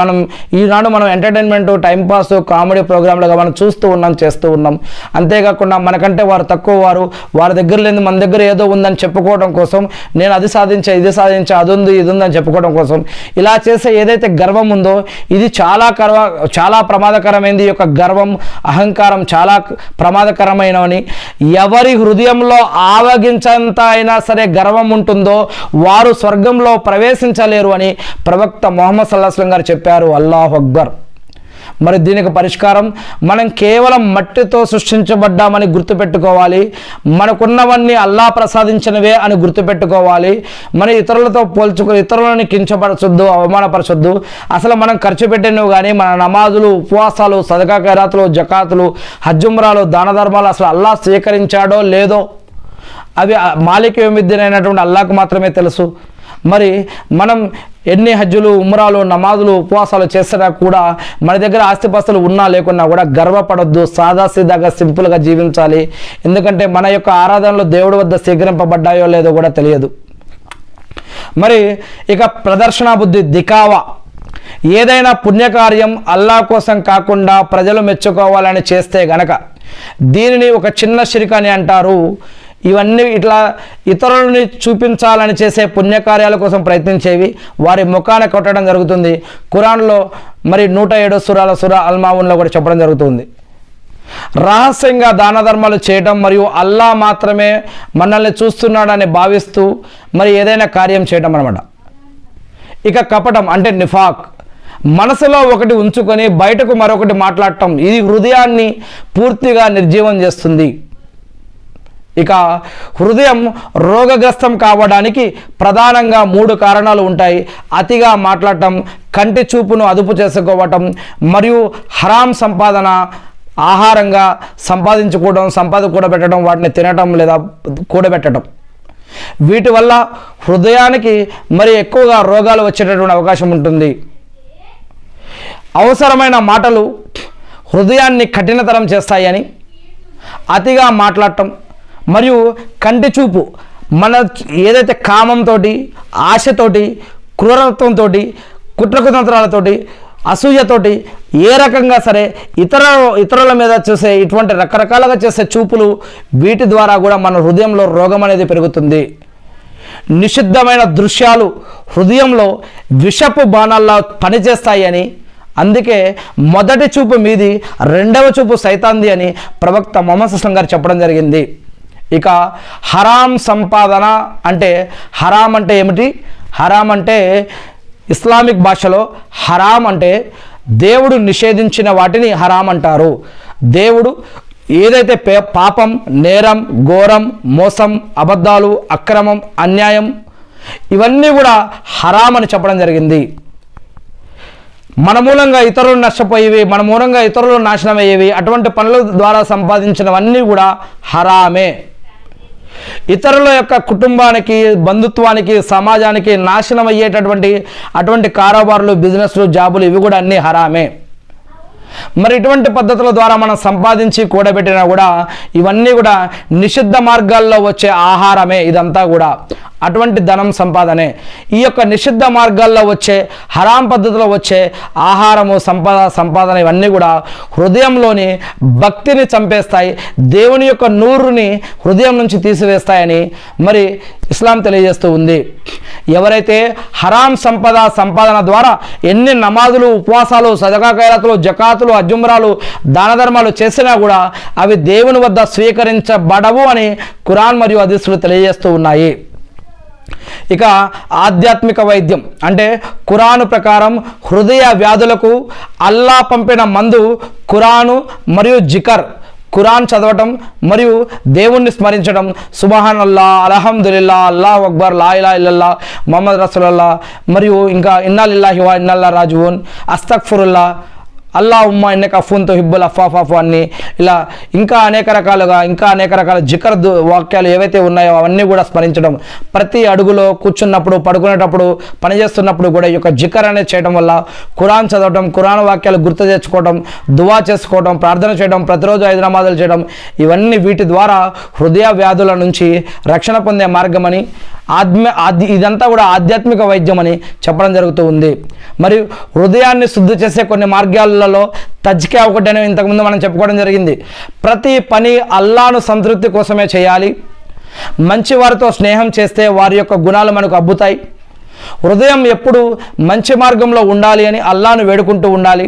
ఈనాడు మనం ఎంటర్టైన్మెంట్, టైంపాస్, కామెడీ ప్రోగ్రాంలుగా మనం చూస్తూ ఉన్నాం, చేస్తూ ఉన్నాం. అంతేకాకుండా మనకంటే వారు తక్కువ, వారి దగ్గర లేని మన దగ్గర ఏదో ఉందని చెప్పుకోవడం కోసం, నేను అది సాధించా, ఇది సాధించా, అది ఉంది, ఇది ఉందని చెప్పుకోవడం కోసం ఇలా చేసే ఏదైతే గర్వం ఉందో ఇది చాలా ప్రమాదకరమైనది. ఈ యొక్క గర్వం, అహంకారం చాలా ప్రమాదకరమైనవని, ఎవరి హృదయంలో ఆవగించంత అయినా సరే గర్వం ఉంటుందో వారు స్వర్గంలో ప్రవేశించలేరు అని ప్రవక్త ముహమ్మద్ సల్లల్లాహు అలైహి వసల్లం గారు చెప్పారు. అల్లాహు అక్బర్. మరి దీనికి పరిష్కారం మనం కేవలం మట్టితో సృష్టించబడ్డామని గుర్తుపెట్టుకోవాలి. మనకున్నవన్నీ అల్లా ప్రసాదించినవే అని గుర్తుపెట్టుకోవాలి. మన ఇతరులతో పోల్చుకొని ఇతరులని కించపరచొద్దు, అవమానపరచొద్దు. అసలు మనం ఖర్చు పెట్టినవి కానీ మన నమాజులు, ఉపవాసాలు, సదకా ఖైరాతులు, జకాతులు, హజ్జుమ్రాలు, దాన ధర్మాలు అసలు అల్లా స్వీకరించాడో లేదో అవి మాలిక్ యౌమిద్దీన్ అయినటువంటి అల్లాకు మాత్రమే తెలుసు. మరి మనం ఎన్ని హజ్జులు, ఉమ్రాలు, నమాజులు, ఉపవాసాలు చేసినా కూడా మన దగ్గర ఆస్తిపాస్తులు ఉన్నా లేకున్నా కూడా గర్వపడొద్దు. సాదాసీదాగా సింపుల్గా జీవించాలి. ఎందుకంటే మన యొక్క ఆరాధనలు దేవుడి వద్ద స్వీకరింపబడ్డాయో లేదో కూడా తెలియదు. మరి ఇక ప్రదర్శనా బుద్ధి, దికావా, ఏదైనా పుణ్యకార్యం అల్లా కోసం కాకుండా ప్రజలు మెచ్చుకోవాలని చేస్తే గనక దీనిని ఒక చిన్న షిర్క్ అని అంటారు. ఇవన్నీ ఇట్లా ఇతరులని చూపించాలని చేసే పుణ్యకార్యాల కోసం ప్రయత్నించేవి వారి ముఖాన కొట్టడం జరుగుతుంది. ఖురాన్లో మరి 107 సూరా అల్-మాఊన్లో కూడా చెప్పడం జరుగుతుంది. రహస్యంగా దాన ధర్మాలు చేయడం మరియు అల్లా మాత్రమే మనల్ని చూస్తున్నాడని భావిస్తూ మరి ఏదైనా కార్యం చేయడం అన్నమాట. ఇక కపటం అంటే నిఫాక్, మనసులో ఒకటి ఉంచుకొని బయటకు మరొకటి మాట్లాడటం, ఇది హృదయాన్ని పూర్తిగా నిర్జీవం చేస్తుంది. ఇక హృదయం రోగగ్రస్తం కావడానికి ప్రధానంగా 3 కారణాలు ఉంటాయి. అతిగా మాట్లాడటం, కంటి చూపును అదుపు చేసుకోవటం మరియు హరాం సంపాదన, ఆహారంగా సంపాదించుకోవడం, సంపద కూడబెట్టడం, వాటిని తినటం లేదా కూడబెట్టడం. వీటి వల్ల హృదయానికి మరి ఎక్కువగా రోగాలు వచ్చేటటువంటి అవకాశం ఉంటుంది. అవసరమైన మాటలు హృదయాన్ని కఠినతరం చేస్తాయని, అతిగా మాట్లాడటం మరియు కంటి చూపు మన ఏదైతే కామంతో, ఆశతోటి, క్రూరత్వంతో, కుట్రకుతంత్రాలతోటి, అసూయతోటి ఏ రకంగా సరే ఇతరుల మీద చేసే ఇటువంటి రకరకాలుగా చేసే చూపులు, వీటి ద్వారా కూడా మన హృదయంలో రోగం అనేది పెరుగుతుంది. నిషిద్ధమైన దృశ్యాలు హృదయంలో విషపు బాణాల్లో పనిచేస్తాయని, అందుకే మొదటి చూపు మీది, రెండవ చూపు సైతాంది అని ప్రవక్త మొహమ్మద్ సల్లం గారు చెప్పడం జరిగింది. ఇక హరాం సంపాదన అంటే, హరాం అంటే ఏమిటి? హరాం అంటే ఇస్లామిక్ భాషలో హరాం అంటే దేవుడు నిషేధించిన వాటిని హరాం అంటారు. దేవుడు ఏదైతే పాపం, నేరం, ఘోరం, మోసం, అబద్ధాలు, అక్రమం, అన్యాయం ఇవన్నీ కూడా హరాం అని చెప్పడం జరిగింది. మన మూలంగా ఇతరులు నష్టపోయేవి, మన మూలంగా ఇతరులు నాశనం అయ్యేవి, అటువంటి పనుల ద్వారా సంపాదించినవన్నీ కూడా హరామే. ఇతరుల యొక్క కుటుంబానికి, బంధుత్వానికి, సమాజానికి నాశనం అయ్యేటటువంటి అటువంటి కారోబార్లు, బిజినెస్లు, జాబులు ఇవి కూడా అన్నీ హరామే. మరి ఇటువంటి పద్ధతుల ద్వారా మనం సంపాదించి కూడబెట్టినా కూడా ఇవన్నీ కూడా నిషిద్ధ మార్గాల్లో వచ్చే ఆహారమే. ఇదంతా కూడా అటువంటి ధనం సంపాదనే. ఈ యొక్క నిషిద్ధ మార్గాల్లో వచ్చే, హరాం పద్ధతిలో వచ్చే ఆహారము, సంపాదన ఇవన్నీ కూడా హృదయంలోని భక్తిని చంపేస్తాయి, దేవుని యొక్క నూరుని హృదయం నుంచి తీసివేస్తాయని మరి ఇస్లాం తెలియజేస్తూ ఉంది. ఎవరైతే హరాం సంపాదన ద్వారా ఎన్ని నమాజులు, ఉపవాసాలు, సదకా ఖైరాతులు, జకాతులు, అజుమ్రాలు, దాన ధర్మాలు చేసినా కూడా అవి దేవుని వద్ద స్వీకరించబడవు అని ఖురాన్ మరియు హదీసులు తెలియజేస్తూ ఉన్నాయి. ఇక ఆధ్యాత్మిక వైద్యం అంటే ఖురాను ప్రకారం హృదయ వ్యాధులకు అల్లా పంపిన మందు ఖురాను మరియు జికర్. ఖురాన్ చదవటం మరియు దేవుణ్ణి స్మరించడం, సుబ్హానల్లా, అల్హమ్దులిల్లా, అల్లాహు అక్బర్, లా ఇలాహా ఇల్లల్లా, ముహమ్మద్ రసూలుల్లాహ్ మరియు ఇంకా ఇన్నా లిల్లాహి వ ఇన్నా ఇలైహి రాజిఊన్, అస్తగ్ఫిరుల్లా, అల్లాహుమ్మా ఇన్నక అఫూన్ తుహిబ్బుల్ అఫ్ఫాఫు అని ఇలా ఇంకా అనేక రకాల జికర్ వాక్యాలు ఏవైతే ఉన్నాయో అవన్నీ కూడా స్మరించడం. ప్రతి అడుగులో, కూర్చున్నప్పుడు, పడుకునేటప్పుడు, పనిచేస్తున్నప్పుడు కూడా ఈ యొక్క జికర్ అనేది చేయడం వల్ల ఖురాన్ చదవడం, ఖురాన్ వాక్యాలు గుర్తు తెచ్చుకోవడం, దువా చేసుకోవడం, ప్రార్థన చేయడం, ప్రతిరోజు 5 నమాజులు చేయడం ఇవన్నీ వీటి ద్వారా హృదయ వ్యాధుల నుంచి రక్షణ పొందే మార్గమని, ఇదంతా కూడా ఆధ్యాత్మిక వైద్యం అని చెప్పడం జరుగుతూ ఉంది. మరియు హృదయాన్ని శుద్ధి చేసే కొన్ని మార్గాలలో తజ్కియా ఒకటి అని ఇంతకుముందు మనం చెప్పుకోవడం జరిగింది. ప్రతి పని అల్లాను సంతృప్తి కోసమే చేయాలి. మంచి వారితో స్నేహం చేస్తే వారి యొక్క గుణాలు మనకు అబ్బుతాయి. హృదయం ఎప్పుడు మంచి మార్గంలో ఉండాలి అని అల్లాను వేడుకుంటూ ఉండాలి.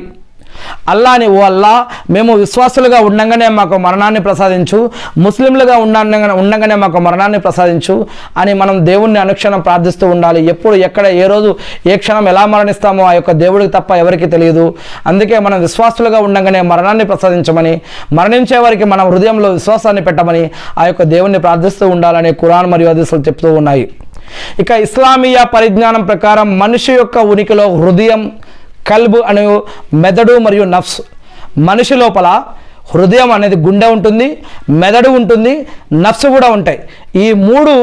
అల్లాని, ఓ అల్లా, మేము విశ్వాసులుగా ఉండగానే మాకు మరణాన్ని ప్రసాదించు, ముస్లింలుగా ఉండగానే మాకు మరణాన్ని ప్రసాదించు అని మనం దేవుణ్ణి అనుక్షణం ప్రార్థిస్తూ ఉండాలి. ఎప్పుడు, ఎక్కడ, ఏ రోజు, ఏ క్షణం ఎలా మరణిస్తామో ఆ యొక్క దేవుడికి తప్ప ఎవరికి తెలియదు. అందుకే మనం విశ్వాసులుగా ఉండగానే మరణాన్ని ప్రసాదించమని, మరణించే వారికి మనం హృదయంలో విశ్వాసాన్ని పెట్టమని ఆ యొక్క దేవుణ్ణి ప్రార్థిస్తూ ఉండాలని ఖురాన్ మరియు హదీసులు చెప్తూ ఉన్నాయి. ఇక ఇస్లామీయ పరిజ్ఞానం ప్రకారం మనిషి యొక్క ఉనికిలో హృదయం, కల్బ్ అనే మెదడు మరియు నఫ్స్. మనిషి లోపల హృదయం అనేది గుండె ఉంటుంది, మెదడు ఉంటుంది, నఫ్స్ కూడా ఉంటాయి. ఈ 3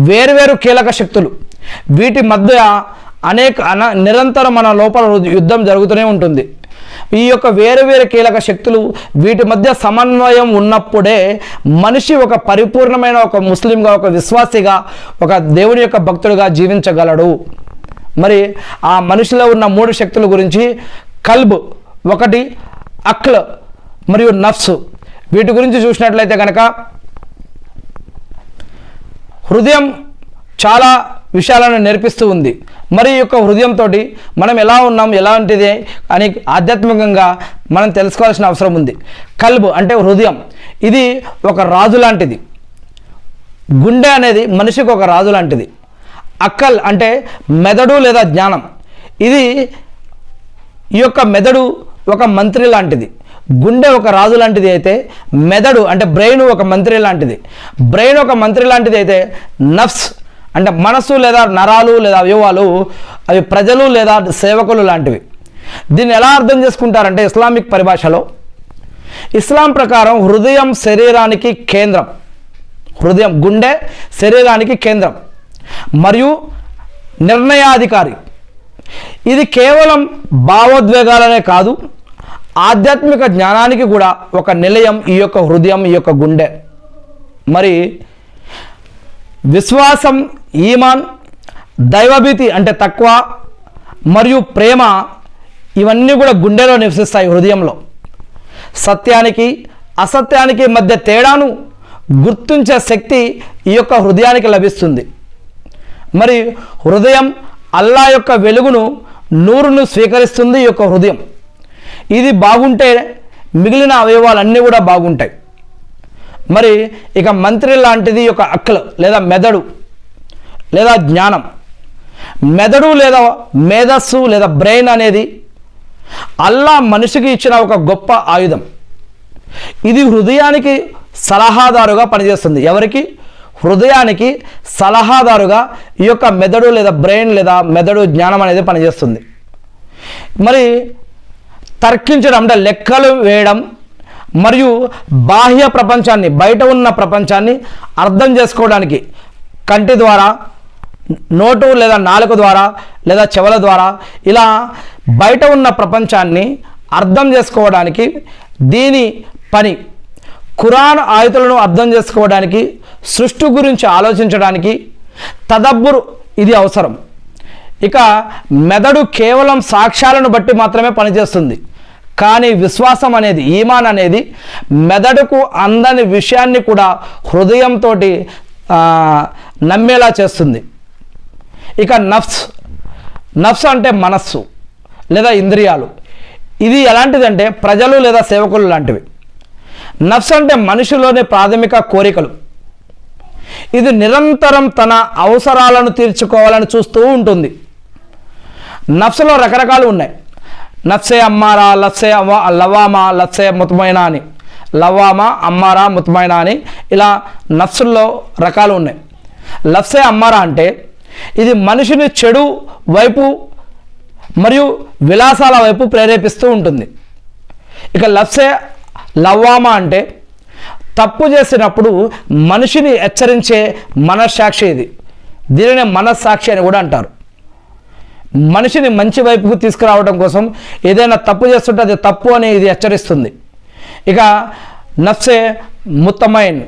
వేరువేరు కీలక శక్తులు. వీటి మధ్య నిరంతరం మన లోపల యుద్ధం జరుగుతూనే ఉంటుంది. ఈ యొక్క వేరువేరు కీలక శక్తులు వీటి మధ్య సమన్వయం ఉన్నప్పుడే మనిషి ఒక పరిపూర్ణమైన ఒక ముస్లింగా, ఒక విశ్వాసిగా, ఒక దేవుని యొక్క భక్తుడిగా జీవించగలడు. మరి ఆ మనిషిలో ఉన్న 3 శక్తుల గురించి కల్బ్ ఒకటి, అక్ల్ మరియు నఫ్స్. వీటి గురించి చూసినట్లయితే కనుక హృదయం చాలా విషయాలను నేర్పిస్తూ ఉంది. మరి ఈ యొక్క హృదయంతో మనం ఎలా ఉన్నాం, ఎలాంటిది అని ఆధ్యాత్మికంగా మనం తెలుసుకోవాల్సిన అవసరం ఉంది. కల్బ్ అంటే హృదయం, ఇది ఒక రాజు లాంటిది. గుండె అనేది మనిషికి ఒక రాజు లాంటిది. అక్కల్ అంటే మెదడు లేదా జ్ఞానం. ఈ యొక్క మెదడు ఒక మంత్రి లాంటిది. గుండె ఒక రాజు లాంటిది అయితే మెదడు అంటే బ్రెయిన్ ఒక మంత్రి లాంటిది. బ్రెయిన్ ఒక మంత్రి లాంటిది అయితే నఫ్స్ అంటే మనసు లేదా నరాలు లేదా అవయవాలు అవి ప్రజలు లేదా సేవకులు లాంటివి. దీన్ని ఎలా అర్థం చేసుకుంటారంటే ఇస్లామిక్ పరిభాషలో, ఇస్లాం ప్రకారం హృదయం శరీరానికి కేంద్రం. హృదయం, గుండె శరీరానికి కేంద్రం మరియు నిర్ణయాధికారి. ఇది కేవలం భావోద్వేగాలనే కాదు, ఆధ్యాత్మిక జ్ఞానానికి కూడా ఒక నిలయం ఈ యొక్క హృదయం, ఈ యొక్క గుండె. మరి విశ్వాసం, ఈమాన్, దైవభీతి అంటే తక్కువ మరియు ప్రేమ, ఇవన్నీ కూడా గుండెలో నివసిస్తాయి, హృదయంలో. సత్యానికి అసత్యానికి మధ్య తేడాను గుర్తించే శక్తి ఈ యొక్క హృదయానికి లభిస్తుంది. మరి హృదయం అల్లా యొక్క వెలుగును, నూరును స్వీకరిస్తుంది ఈ యొక్క హృదయం. ఇది బాగుంటే మిగిలిన అవయవాలన్నీ కూడా బాగుంటాయి. మరి ఇక మంత్రి లాంటిది యొక్క అక్కలు లేదా మెదడు లేదా జ్ఞానం. మెదడు లేదా మేధస్సు లేదా బ్రెయిన్ అనేది అల్లా మనిషికి ఇచ్చిన ఒక గొప్ప ఆయుధం. ఇది హృదయానికి సలహాదారుగా పనిచేస్తుంది. ఎవరికి? హృదయానికి సలహాదారుగా ఈ యొక్క మెదడు లేదా బ్రెయిన్ లేదా మెదడు జ్ఞానం అనేది పనిచేస్తుంది. మరి తర్కించడం అంటే లెక్కలు వేయడం మరియు బాహ్య ప్రపంచాన్ని, బయట ఉన్న ప్రపంచాన్ని అర్థం చేసుకోవడానికి కంటి ద్వారా, నోటు లేదా నాలుక ద్వారా లేదా చెవుల ద్వారా ఇలా బయట ఉన్న ప్రపంచాన్ని అర్థం చేసుకోవడానికి దీని పని. ఖురాన్ ఆయతులను అర్థం చేసుకోవడానికి, సృష్టి గురించి ఆలోచించడానికి తదబ్బురు ఇది అవసరం. ఇక మెదడు కేవలం సాక్ష్యాలను బట్టి మాత్రమే పనిచేస్తుంది. కానీ విశ్వాసం అనేది, ఈమాన్ అనేది మెదడుకు అందని విషయాన్ని కూడా హృదయంతో నమ్మేలా చేస్తుంది. ఇక నఫ్స్ అంటే మనస్సు లేదా ఇంద్రియాలు. ఇది ఎలాంటిదంటే ప్రజలు లేదా సేవకులు లాంటివి. నఫ్స్ అంటే మనిషిలోని ప్రాథమిక కోరికలు. ఇది నిరంతరం తన అవసరాలను తీర్చుకోవాలని చూస్తూ ఉంటుంది. నఫ్స్లో రకరకాలు ఉన్నాయి. నఫ్సే అమ్మారా, లఫ్సే లవామా, లఫ్సే ముత్మైనా అని, లవామా, అమ్మారా, ముత్మైనా అని ఇలా నఫ్సుల్లో రకాలు ఉన్నాయి. లఫ్సే అమ్మారా అంటే ఇది మనిషిని చెడు వైపు మరియు విలాసాల వైపు ప్రేరేపిస్తూ ఉంటుంది. ఇక లఫ్సే లవామా అంటే తప్పు చేసినప్పుడు మనిషిని హెచ్చరించే మనస్సాక్షి. దీనినే మనస్సాక్షి అని కూడా అంటారు. మనిషిని మంచి వైపుకు తీసుకురావడం కోసం ఏదైనా తప్పు చేస్తుంటే అది తప్పు అని ఇది హెచ్చరిస్తుంది. ఇక నఫ్సే ముత్తమైన్,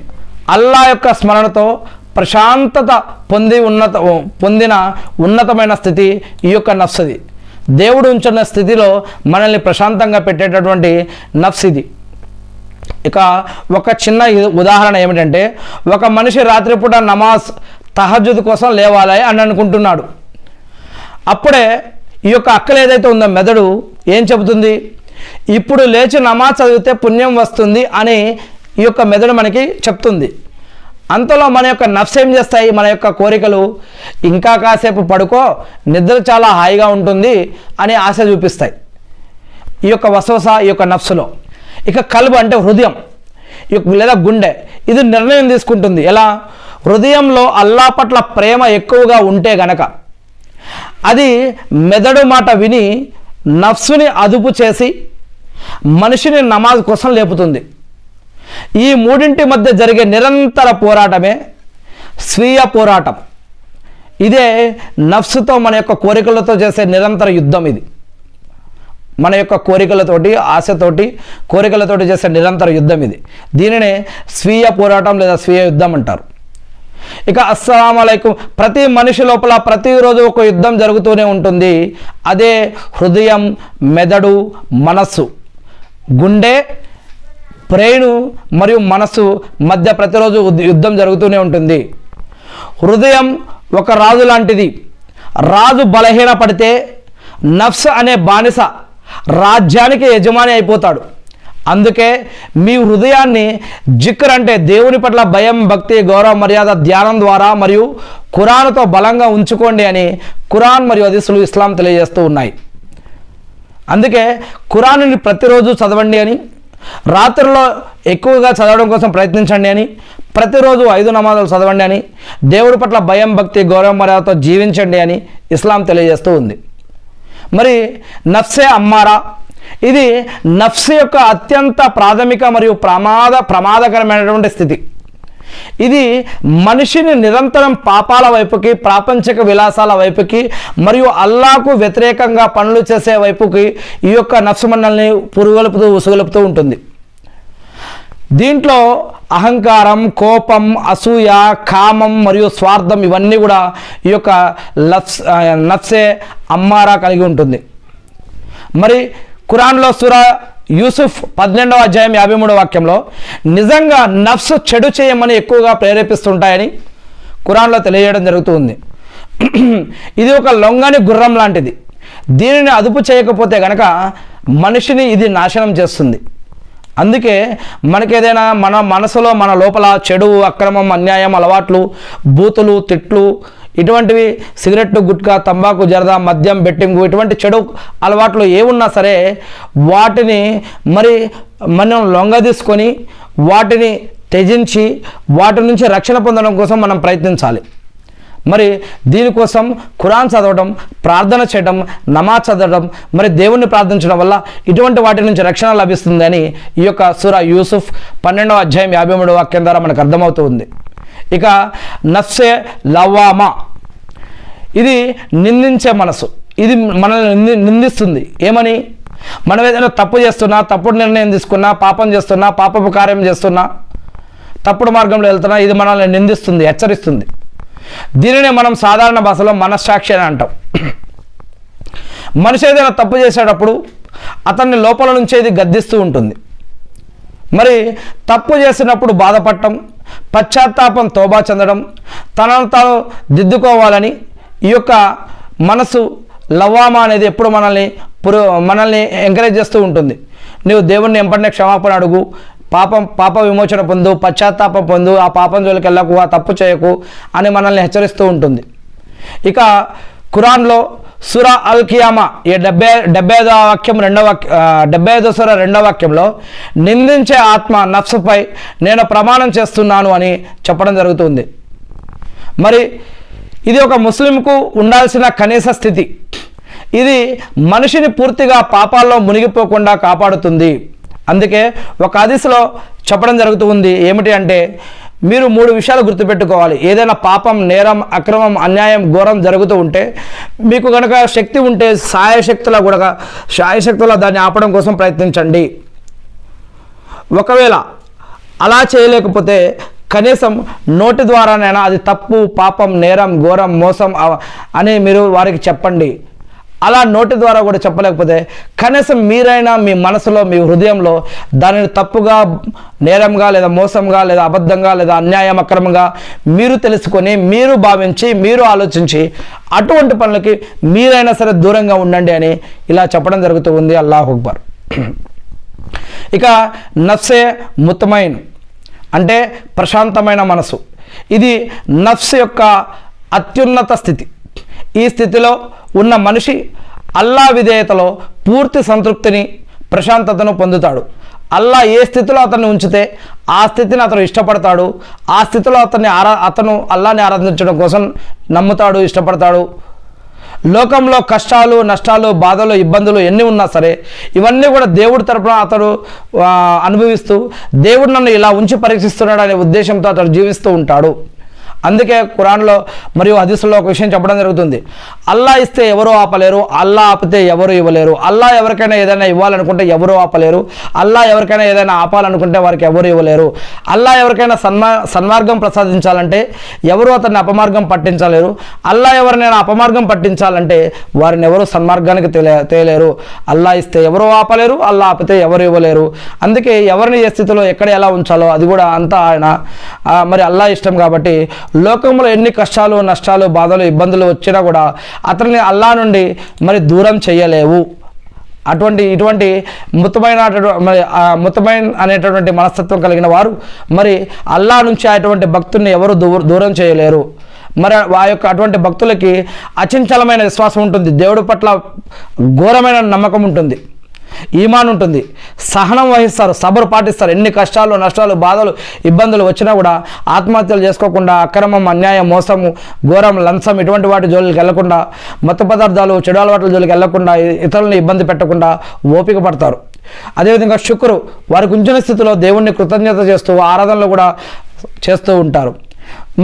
అల్లా యొక్క స్మరణతో ప్రశాంతత పొందిన ఉన్నతమైన స్థితి ఈ యొక్క నఫ్స్ది. దేవుడు ఉంచిన స్థితిలో మనల్ని ప్రశాంతంగా పెట్టేటటువంటి నఫ్స్ ఇది. ఇక ఒక చిన్న ఉదాహరణ ఏమిటంటే, ఒక మనిషి రాత్రిపూట నమాజ్ తహజ్జుద్ కోసం లేవాలి అని అనుకుంటున్నాడు. అప్పుడే ఈ యొక్క అక్కలు ఏదైతే ఉందో మెదడు ఏం చెబుతుంది? ఇప్పుడు లేచి నమాజ్ చదివితే పుణ్యం వస్తుంది అని ఈ యొక్క మెదడు మనకి చెప్తుంది. అంతలో మన యొక్క నఫ్స్ ఏం చేస్తాయి? మన యొక్క కోరికలు, ఇంకా కాసేపు పడుకో, నిద్ర చాలా హాయిగా ఉంటుంది అని ఆశ చూపిస్తాయి ఈ యొక్క వసవస, ఈ యొక్క నఫ్సులో. ఇక కల్బ్ అంటే హృదయం లేదా గుండె, ఇది నిర్ణయం తీసుకుంటుంది. ఎలా? హృదయంలో అల్లా పట్ల ప్రేమ ఎక్కువగా ఉంటే గనక అది మెదడు మాట విని నఫ్సుని అదుపు చేసి మనిషిని నమాజ్ కోసం లేపుతుంది. ఈ మూడింటి మధ్య జరిగే నిరంతర పోరాటమే స్వీయ పోరాటం. ఇదే నఫ్సుతో, మన యొక్క కోరికలతో చేసే నిరంతర యుద్ధం. ఇది మన యొక్క కోరికలతోటి, ఆశతోటి, కోరికలతోటి చేసే నిరంతర యుద్ధం ఇది. దీనినే స్వీయ పోరాటం లేదా స్వీయ యుద్ధం అంటారు. ఇక అస్సలాము అలైకుం. ప్రతి మనిషి లోపల ప్రతిరోజు ఒక యుద్ధం జరుగుతూనే ఉంటుంది. అదే హృదయం, మెదడు, మనస్సు, గుండె, బ్రెయిన్ మరియు మనస్సు మధ్య ప్రతిరోజు యుద్ధం జరుగుతూనే ఉంటుంది. హృదయం ఒక రాజు లాంటిది. రాజు బలహీన పడితే నఫ్స్ అనే బానిస రాజ్యానికి యజమాని అయిపోతాడు. అందుకే మీ హృదయాన్ని జిక్ర్ అంటే దేవుని పట్ల భయం, భక్తి, గౌరవ, మర్యాద, ధ్యానం ద్వారా మరియు ఖురాన్తో బలంగా ఉంచుకోండి అని ఖురాన్ మరియు హదీసులు, ఇస్లాం తెలియజేస్తూ ఉన్నాయి. అందుకే ఖురాన్ని ప్రతిరోజు చదవండి అని, రాత్రిలో ఎక్కువగా చదవడం కోసం ప్రయత్నించండి అని, ప్రతిరోజు 5 నమాజులు చదవండి అని, దేవుడి పట్ల భయం, భక్తి, గౌరవ, మర్యాదతో జీవించండి అని ఇస్లాం తెలియజేస్తూ ఉంది. మరి నఫ్సే అమ్మారా, ఇది నఫ్స్ యొక్క అత్యంత ప్రాథమిక మరియు ప్రమాదకరమైనటువంటి స్థితి. ఇది మనిషిని నిరంతరం పాపాల వైపుకి, ప్రాపంచిక విలాసాల వైపుకి మరియు అల్లాకు వ్యతిరేకంగా పనులు చేసే వైపుకి ఈ యొక్క నఫ్సు మనల్ని పురుగొలుపుతూ ఉసుగొలుపుతూ ఉంటుంది. దీంట్లో అహంకారం, కోపం, అసూయ, కామం మరియు స్వార్థం ఇవన్నీ కూడా ఈ యొక్క నఫ్సే అమ్మారా కలిగి ఉంటుంది. మరి ఖురాన్లో సూరా యూసుఫ్ 12వ అధ్యాయం 53వ వాక్యంలో నిజంగా నఫ్స్ చెడు చేయమని ఎక్కువగా ప్రేరేపిస్తుంటాయని ఖురాన్లో తెలియజేయడం జరుగుతుంది. ఇది ఒక లొంగని గుర్రం లాంటిది. దీనిని అదుపు చేయకపోతే కనుక మనిషిని ఇది నాశనం చేస్తుంది. అందుకే మనకేదైనా మన మనసులో, మన లోపల చెడు, అక్రమం, అన్యాయం, అలవాట్లు, బూతులు, తిట్లు, ఇటువంటివి సిగరెట్లు, గుట్కా, తంబాకు, జరదా, మద్యం, బెట్టింగు, ఇటువంటి చెడు అలవాట్లు ఏమున్నా సరే వాటిని మరి మనం లొంగ తీసుకొని వాటిని త్యజించి వాటి నుంచి రక్షణ పొందడం కోసం మనం ప్రయత్నించాలి. మరి దీనికోసం ఖురాన్ చదవడం, ప్రార్థన చేయడం, నమాజ్ చదవడం, మరి దేవుణ్ణి ప్రార్థించడం వల్ల ఇటువంటి వాటి నుంచి రక్షణ లభిస్తుందని ఈ యొక్క సూరా యూసుఫ్ 12వ అధ్యాయం 53వ వాక్యం ద్వారా మనకు అర్థమవుతుంది. ఇక నఫ్సే లవ్వామా, ఇది నిందించే మనసు. ఇది మనల్ని నిందిస్తుంది. ఏమని? మనం ఏదైనా తప్పు చేస్తున్నా, తప్పుడు నిర్ణయం తీసుకున్నా, పాపం చేస్తున్నా, పాపపు కార్యం చేస్తున్నా, తప్పుడు మార్గంలో వెళ్తున్నా, ఇది మనల్ని నిందిస్తుంది, హెచ్చరిస్తుంది. దీనినే మనం సాధారణ భాషలో మనస్సాక్షి అని అంటాం. మనిషి ఏదైనా తప్పు చేసేటప్పుడు అతన్ని లోపల నుంచే ఇది గద్దిస్తూ ఉంటుంది. మరి తప్పు చేసినప్పుడు బాధపడటం, పశ్చాత్తాపం, తోబా చెందడం, తనను తాను దిద్దుకోవాలని ఈ యొక్క మనసు లవ్వామా అనేది ఎప్పుడు మనల్ని ఎంకరేజ్ చేస్తూ ఉంటుంది. నీవు దేవుణ్ణి ఎంపటినే క్షమాపణ అడుగు, పాప విమోచన పొందు, పశ్చాత్తాపం పొందు, ఆ పాపం జోలికి వెళ్ళకు, ఆ తప్పు చేయకు అని మనల్ని హెచ్చరిస్తూ ఉంటుంది. ఇక ఖురాన్లో సూరా అల్ కియామా 75వ వాక్యం 75వ సూరా 2వ వాక్యంలో నిందించే ఆత్మ నఫ్సుపై నేను ప్రమాణం చేస్తున్నాను అని చెప్పడం జరుగుతుంది. మరి ఇది ఒక ముస్లింకు ఉండాల్సిన కనీస స్థితి. ఇది మనిషిని పూర్తిగా పాపాల్లో మునిగిపోకుండా కాపాడుతుంది. అందుకే ఒక హదీసులో చెప్పడం జరుగుతుంది. ఏమిటి అంటే, మీరు 3 విషయాలు గుర్తుపెట్టుకోవాలి. ఏదైనా పాపం, నేరం, అక్రమం, అన్యాయం, ఘోరం జరుగుతూ ఉంటే మీకు కనుక శక్తి ఉంటే శాయశక్తులా దాన్ని ఆపడం కోసం ప్రయత్నించండి. ఒకవేళ అలా చేయలేకపోతే కనీసం నోటి ద్వారానైనా అది తప్పు, పాపం, నేరం, ఘోరం, మోసం అని మీరు వారికి చెప్పండి. అలా నోటి ద్వారా కూడా చెప్పలేకపోతే కనీసం మీరైనా మీ మనసులో, మీ హృదయంలో దానిని తప్పుగా, నేరంగా, లేదా మోసంగా, లేదా అబద్ధంగా, లేదా అన్యాయం, అక్రమంగా మీరు తెలుసుకొని, మీరు భావించి, మీరు ఆలోచించి అటువంటి పనులకి మీరైనా సరే దూరంగా ఉండండి అని ఇలా చెప్పడం జరుగుతూ ఉంది. అల్లాహు అక్బర్. ఇక నఫ్సే ముత్మైన్ అంటే ప్రశాంతమైన మనసు. ఇది నఫ్స్ యొక్క అత్యున్నత స్థితి. ఈ స్థితిలో ఉన్న మనిషి అల్లా విధేయతలో పూర్తి సంతృప్తిని, ప్రశాంతతను పొందుతాడు. అల్లా ఏ స్థితిలో అతన్ని ఉంచితే ఆ స్థితిని అతను ఇష్టపడతాడు. ఆ స్థితిలో అతను అల్లాని ఆరాధించడం కోసం నమ్ముతాడు, ఇష్టపడతాడు. లోకంలో కష్టాలు, నష్టాలు, బాధలు, ఇబ్బందులు ఎన్ని ఉన్నా సరే ఇవన్నీ కూడా దేవుడి తరపున అతడు అనుభవిస్తూ, దేవుడు నన్ను ఇలా ఉంచి పరీక్షిస్తున్నాడు అనే ఉద్దేశంతో అతడు జీవిస్తూ ఉంటాడు. అందుకే ఖురాన్లో మరియు హదీసుల్లో ఒక విషయం చెప్పడం జరుగుతుంది. అల్లా ఇస్తే ఎవరూ ఆపలేరు, అల్లా ఆపితే ఎవరు ఇవ్వలేరు. అల్లా ఎవరికైనా ఏదైనా ఇవ్వాలనుకుంటే ఎవరూ ఆపలేరు. అల్లా ఎవరికైనా ఏదైనా ఆపాలనుకుంటే వారికి ఎవరు ఇవ్వలేరు. అల్లా ఎవరికైనా సన్మార్గం ప్రసాదించాలంటే ఎవరు అతన్ని అపమార్గం పట్టించలేరు. అల్లా ఎవరినైనా అపమార్గం పట్టించాలంటే వారిని ఎవరు సన్మార్గానికి తేలేరు. అల్లా ఇస్తే ఎవరు ఆపలేరు, అల్లా ఆపితే ఎవరు ఇవ్వలేరు. అందుకే ఎవరిని ఏ స్థితిలో ఎక్కడ ఎలా ఉంచాలో అది కూడా అంతా ఆయన మరి అల్లా ఇష్టం. కాబట్టి లోకంలో ఎన్ని కష్టాలు, నష్టాలు, బాధలు, ఇబ్బందులు వచ్చినా కూడా అతన్ని అల్లా నుండి మరి దూరం చేయలేవు. ఇటువంటి ముతమైన్ అనేటటువంటి మనస్తత్వం కలిగిన వారు మరి అల్లా నుంచి అటువంటి భక్తుల్ని ఎవరు దూరం చేయలేరు. మరి ఆ యొక్క అటువంటి భక్తులకి అచంచలమైన విశ్వాసం ఉంటుంది. దేవుడి పట్ల ఘోరమైన నమ్మకం ఉంటుంది, ఈమాన్ ఉంటుంది, సహనం వహిస్తారు, సబరు పాటిస్తారు. ఎన్ని కష్టాలు, నష్టాలు, బాధలు, ఇబ్బందులు వచ్చినా కూడా ఆత్మహత్యలు చేసుకోకుండా, అక్రమం, అన్యాయం, మోసము, ఘోరం, లంచం ఇటువంటి వాటి జోలికి వెళ్లకుండా, మత్తు పదార్థాలు, చెడు అలవాట్ల జోలికి వెళ్లకుండా, ఇతరులను ఇబ్బంది పెట్టకుండా ఓపిక పడతారు. అదేవిధంగా శుక్రు వారికి ఉంచిన స్థితిలో దేవుణ్ణి కృతజ్ఞత చేస్తూ ఆరాధనలో కూడా చేస్తూ ఉంటారు.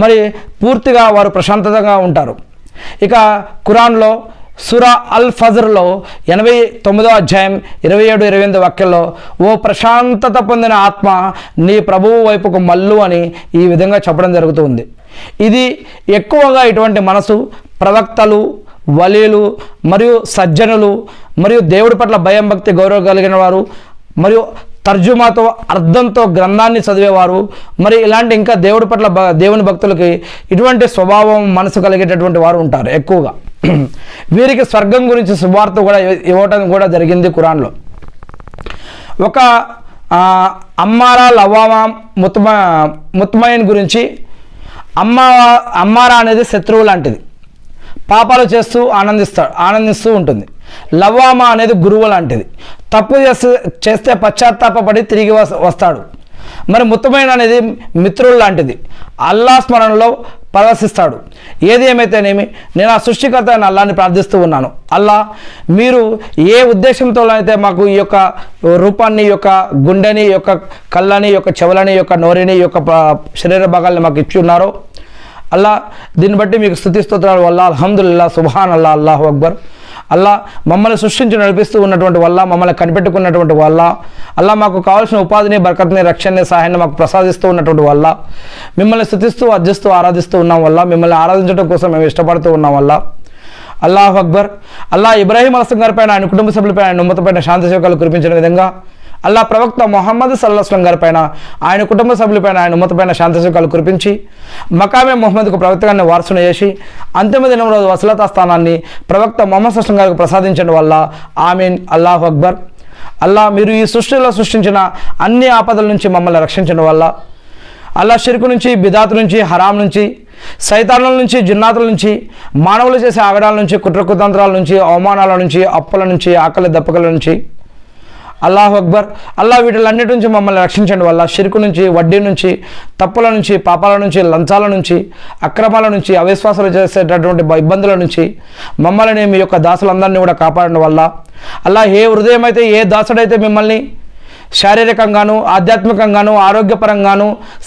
మరి పూర్తిగా వారు ప్రశాంతతగా ఉంటారు. ఇక ఖురాన్లో సూరా అల్ ఫజ్ర్లో 89వ అధ్యాయం 27-28 వాక్యాల్లో ఓ ప్రశాంతత పొందిన ఆత్మ నీ ప్రభువు వైపుకు మల్లు అని ఈ విధంగా చెప్పడం జరుగుతుంది. ఇది ఎక్కువగా ఇటువంటి మనసు ప్రవక్తలు, వలీలు మరియు సజ్జనులు మరియు దేవుడి పట్ల భయం భక్తి గౌరవం కలిగిన వారు మరియు తర్జుమాతో అర్థంతో గ్రంథాన్ని చదివేవారు మరి ఇలాంటి ఇంకా దేవుడి పట్ల దేవుని భక్తులకి ఇటువంటి స్వభావం మనసు కలిగేటటువంటి వారు ఉంటారు ఎక్కువగా. వీరికి స్వర్గం గురించి సువార్త కూడా ఇవ్వటం కూడా జరిగింది ఖురాన్లో. ఒక అమ్మారా లవామా ముత్మయిన్ గురించి అమ్మారా అనేది శత్రువు లాంటిది, పాపాలు చేస్తూ ఆనందిస్తూ ఉంటుంది. లవ్వామా అనేది గురువు లాంటిది, తప్పు చేస్తే పశ్చాత్తాపడి తిరిగి వస్తాడు. మరి ముత్తమైన అనేది మిత్రుడు లాంటిది, అల్లా స్మరణలో ప్రదర్శిస్తాడు. ఏది ఏమైతేనేమి నేను ఆ సృష్టికర్త అయిన అల్లాని ప్రార్థిస్తూ ఉన్నాను. అల్లా, మీరు ఏ ఉద్దేశంతో అయితే మాకు ఈ యొక్క రూపాన్ని, ఈ యొక్క గుండెని, ఈ యొక్క కళ్ళని, ఈ యొక్క చెవులని, ఈ యొక్క నోరిని, ఈ యొక్క శరీర భాగాల్ని మాకు ఇచ్చి ఉన్నారో అల్లా, దీన్ని బట్టి మీకు స్తుతి స్తోత్రాలు వల్ల అల్హమ్దులిల్లా, సుబ్హాన్ అల్లా, అల్లాహు అక్బర్. అల్లా, మమ్మల్ని సృష్టించి నడిపిస్తూ ఉన్నటువంటి వల్ల, మమ్మల్ని కనిపెట్టుకున్నటువంటి వల్ల, అల్లా మాకు కావాల్సిన ఉపాధిని, బరకత్ని, రక్షణని, సహాయాన్ని మాకు ప్రసాదిస్తూ ఉన్నటువంటి వల్ల, మిమ్మల్ని స్తుతిస్తూ అర్జిస్తూ ఆరాధిస్తూ ఉన్నాం వల్ల, మిమ్మల్ని ఆరాధించడం కోసం మేము ఇష్టపడుతూ ఉన్నాం వల్ల. అల్లాహు అక్బర్. అల్లా, ఇబ్రాహీం అలైహిస్సలాం గారిపైన, ఆయన కుటుంబ సభ్యులపై, ఆయన ఉమ్మతపైన శాంతి సేవకాలు కురిపించిన విధంగా అల్లా ప్రవక్త ముహమ్మద్ సల్లల్లాహు అలైహి వసల్లం గారిపైన, ఆయన కుటుంబ సభ్యులపైన, ఆయన ఉమ్మతపైన శాంతి సేవకాలు కురిపించి మకామే ముహమ్మద్కు ప్రవక్తగాన్ని వారసును చేసి అంతిమ దినం రోజు వసలతా స్థానాన్ని ప్రవక్త ముహమ్మద్ సల్లల్లాహు అలైహి వసల్లం గారికి ప్రసాదించడం వల్ల. ఆమీన్. అల్లాహు అక్బర్. అల్లా, మీరు ఈ సృష్టిలో సృష్టించిన అన్ని ఆపదల నుంచి మమ్మల్ని రక్షించడం వల్ల, అల్లా షిర్కు నుంచి, బిదాత్ నుంచి, హరాం నుంచి, సైతానుల నుంచి, జిన్నాతుల నుంచి, మానవులు చేసే ఆగడాల నుంచి, కుట్రకుతంత్రాల నుంచి, అవమానాల నుంచి, అప్పుల నుంచి, ఆకలి దప్పకల నుంచి. అల్లాహు అక్బర్. అల్లా, వీటిలన్నిటి నుంచి మమ్మల్ని రక్షించండి వల్ల, షిర్కు నుంచి, వడ్డీ నుంచి, తప్పుల నుంచి, పాపాల నుంచి, లంచాల నుంచి, అక్రమాల నుంచి, అవిశ్వాసాలు చేసేటటువంటి ఇబ్బందుల నుంచి మమ్మల్ని, మీ యొక్క దాసులందరినీ కూడా కాపాడడం వల్ల. అల్లా, ఏ హృదయం అయితే, ఏ దాసుడైతే మిమ్మల్ని శారీరకంగాను, ఆధ్యాత్మికంగాను, ఆరోగ్యపరంగాను,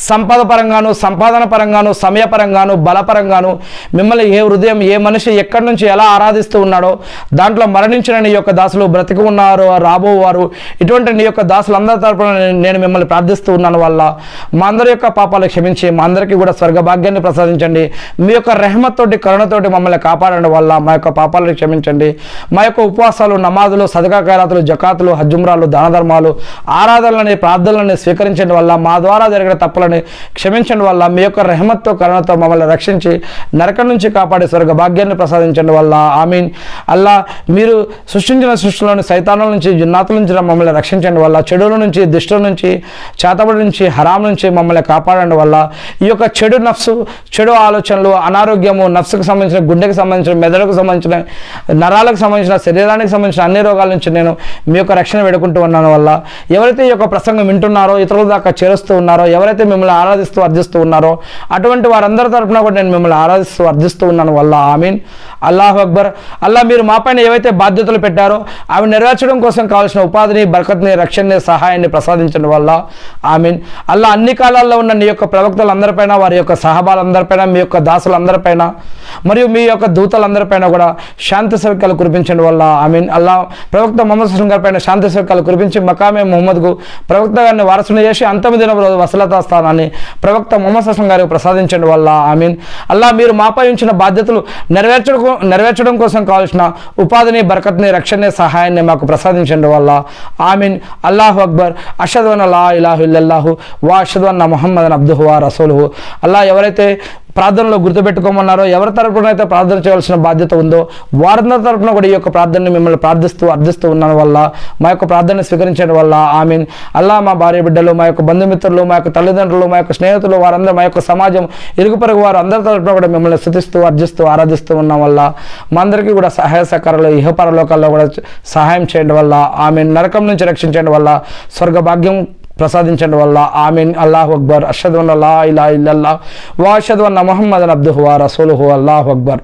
సంపద పరంగాను, సంపాదన పరంగాను, సమయపరంగాను, బలపరంగాను మిమ్మల్ని ఏ హృదయం, ఏ మనిషి ఎక్కడి నుంచి ఎలా ఆరాధిస్తూ ఉన్నాడో దాంట్లో మరణించిన నీ యొక్క దాసులు, బ్రతికి ఉన్నారు, రాబోవారు, ఇటువంటి నీ యొక్క దాసులందరి తరపున నేను మిమ్మల్ని ప్రార్థిస్తూ ఉన్నాను వల్ల మా అందరి యొక్క పాపాలు క్షమించి మా అందరికీ కూడా స్వర్గ భాగ్యాన్ని ప్రసాదించండి. మీ యొక్క రెహమత్తోటి, కరుణతోటి మమ్మల్ని కాపాడడం వల్ల మా యొక్క పాపాలను క్షమించండి. మా యొక్క ఉపవాసాలు, నమాజులు, సదకా ఖైరాతులు, జకాతులు, హజ్జుమ్రాలు, దాన ధర్మాలు, ఆరాధనలని, ప్రార్థనలని స్వీకరించడం వల్ల, మా ద్వారా జరిగిన తప్పులని క్షమించడం వల్ల, మీ యొక్క రెహమత్తో, కరుణతో మమ్మల్ని రక్షించి నరకం నుంచి కాపాడే స్వర్గ భాగ్యాన్ని ప్రసాదించడం వల్ల. ఆమీన్. అల్లా, మీరు సృష్టించిన సృష్టిలోని సైతానుల నుంచి, జిన్నాతుల నుంచి మమ్మల్ని రక్షించడం వల్ల, చెడుల నుంచి, దుష్టుల నుంచి, చేతబడి నుంచి, హరాం నుంచి మమ్మల్ని కాపాడడం వల్ల, ఈ యొక్క చెడు నఫ్సు, చెడు ఆలోచనలు, అనారోగ్యము, నఫ్సుకు సంబంధించిన, గుండెకి సంబంధించిన, మెదడుకు సంబంధించిన, నరాలకు సంబంధించిన, శరీరానికి సంబంధించిన అన్ని రోగాల నుంచి నేను మీ యొక్క రక్షణ వేడుకుంటూ ఉన్నాను వల్ల, ఎవరైతే ఈ యొక్క ప్రసంగం వింటున్నారో, ఇతరుల దాకా చేరుస్తూ ఉన్నారో, ఎవరైతే మిమ్మల్ని ఆరాధిస్తూ అర్జిస్తూ ఉన్నారో అటువంటి వారందరి తరపున కూడా నేను మిమ్మల్ని ఆరాధిస్తూ అర్జిస్తూ ఉన్నాను వల్ల. ఆమీన్. అల్లాహు అక్బర్. అల్లా, మీరు మాపైన ఏవైతే బాధ్యతలు పెట్టారో అవి నెరవేర్చడం కోసం కావాల్సిన ఉపాధిని, బరకత్ని, రక్షణని, సహాయాన్ని ప్రసాదించడం వల్ల. ఆమీన్. అల్లా, అన్ని కాలాల్లో ఉన్న నీ యొక్క ప్రవక్తలందరిపైన, వారి యొక్క సహాబాలందరిపైన, మీ యొక్క దాసులందరిపైన మరియు మీ యొక్క దూతలందరిపైన కూడా శాంతి సౌఖ్యాలు కురిపించడం వల్ల. ఆమీన్. అల్లా, ప్రవక్త ముహమ్మద్ సల్లల్లాహు అలైహి వసల్లం గారిపైన శాంతి సౌఖ్యాలు కురిపించి మకామే ముహమ్మద్కు ప్రవక్త గారిని వారసుని చేసి అంతిమ దినం రోజు వసలతా స్థానాన్ని ప్రవక్త ముహమ్మద్ సల్లల్లాహు అలైహి వసల్లం గారికి ప్రసాదించడం వల్ల. ఆమీన్. అల్లా, మీరు మాపై ఉంచిన బాధ్యతలు నెరవేర్చడం కోసం కావాల్సిన ఉపాధిని, బరకత్ని, రక్షణని, సహాయాన్ని మాకు ప్రసాదించడం వల్ల. ఆమీన్. అల్లాహు అక్బర్. అషదు అన్న లా ఇలాహు ఇల్లల్లాహు వా అషదు అన్న ముహమ్మదన్ అబ్దుహు వా రసూలుహు. అల్లా, ఎవరైతే ప్రార్థనలో గుర్తుపెట్టుకోమన్నారో, ఎవరి తరపున అయితే ప్రార్థన చేయాల్సిన బాధ్యత ఉందో వారందరి తరపున కూడా ఈ యొక్క ప్రార్థనని మిమ్మల్ని ప్రార్థిస్తూ అర్థిస్తూ ఉన్నాను వల్ల, మా యొక్క ప్రార్థనని స్వీకరించడం వల్ల. ఆమీన్. అల్లా, మా భార్య బిడ్డలు, మా యొక్క బంధుమిత్రులు, మా యొక్క తల్లిదండ్రులు, మా యొక్క స్నేహితులు, వారందరూ, మా యొక్క సమాజం, ఇరుగు పొరుగు వారు అందరి తరపున కూడా మిమ్మల్ని స్తుతిస్తూ అర్జిస్తూ ఆరాధిస్తూ ఉన్నాం వల్ల మా అందరికీ కూడా సహాయ సహకారాలు ఇహపరలోకాల్లో కూడా సహాయం చేయడం వల్ల. ఆమీన్. నరకం నుంచి రక్షించడం వల్ల, స్వర్గ భాగ్యం ప్రసాదించడం వల్ల. ఆమీన్. అల్లాహు అక్బర్. అషదు అన్న లా ఇలాహ ఇల్లల్లాహ్ వా అషదు అన్న ముహమ్మదన్ అబ్దుహు వా రసూలుహు. అల్లాహు అక్బర్.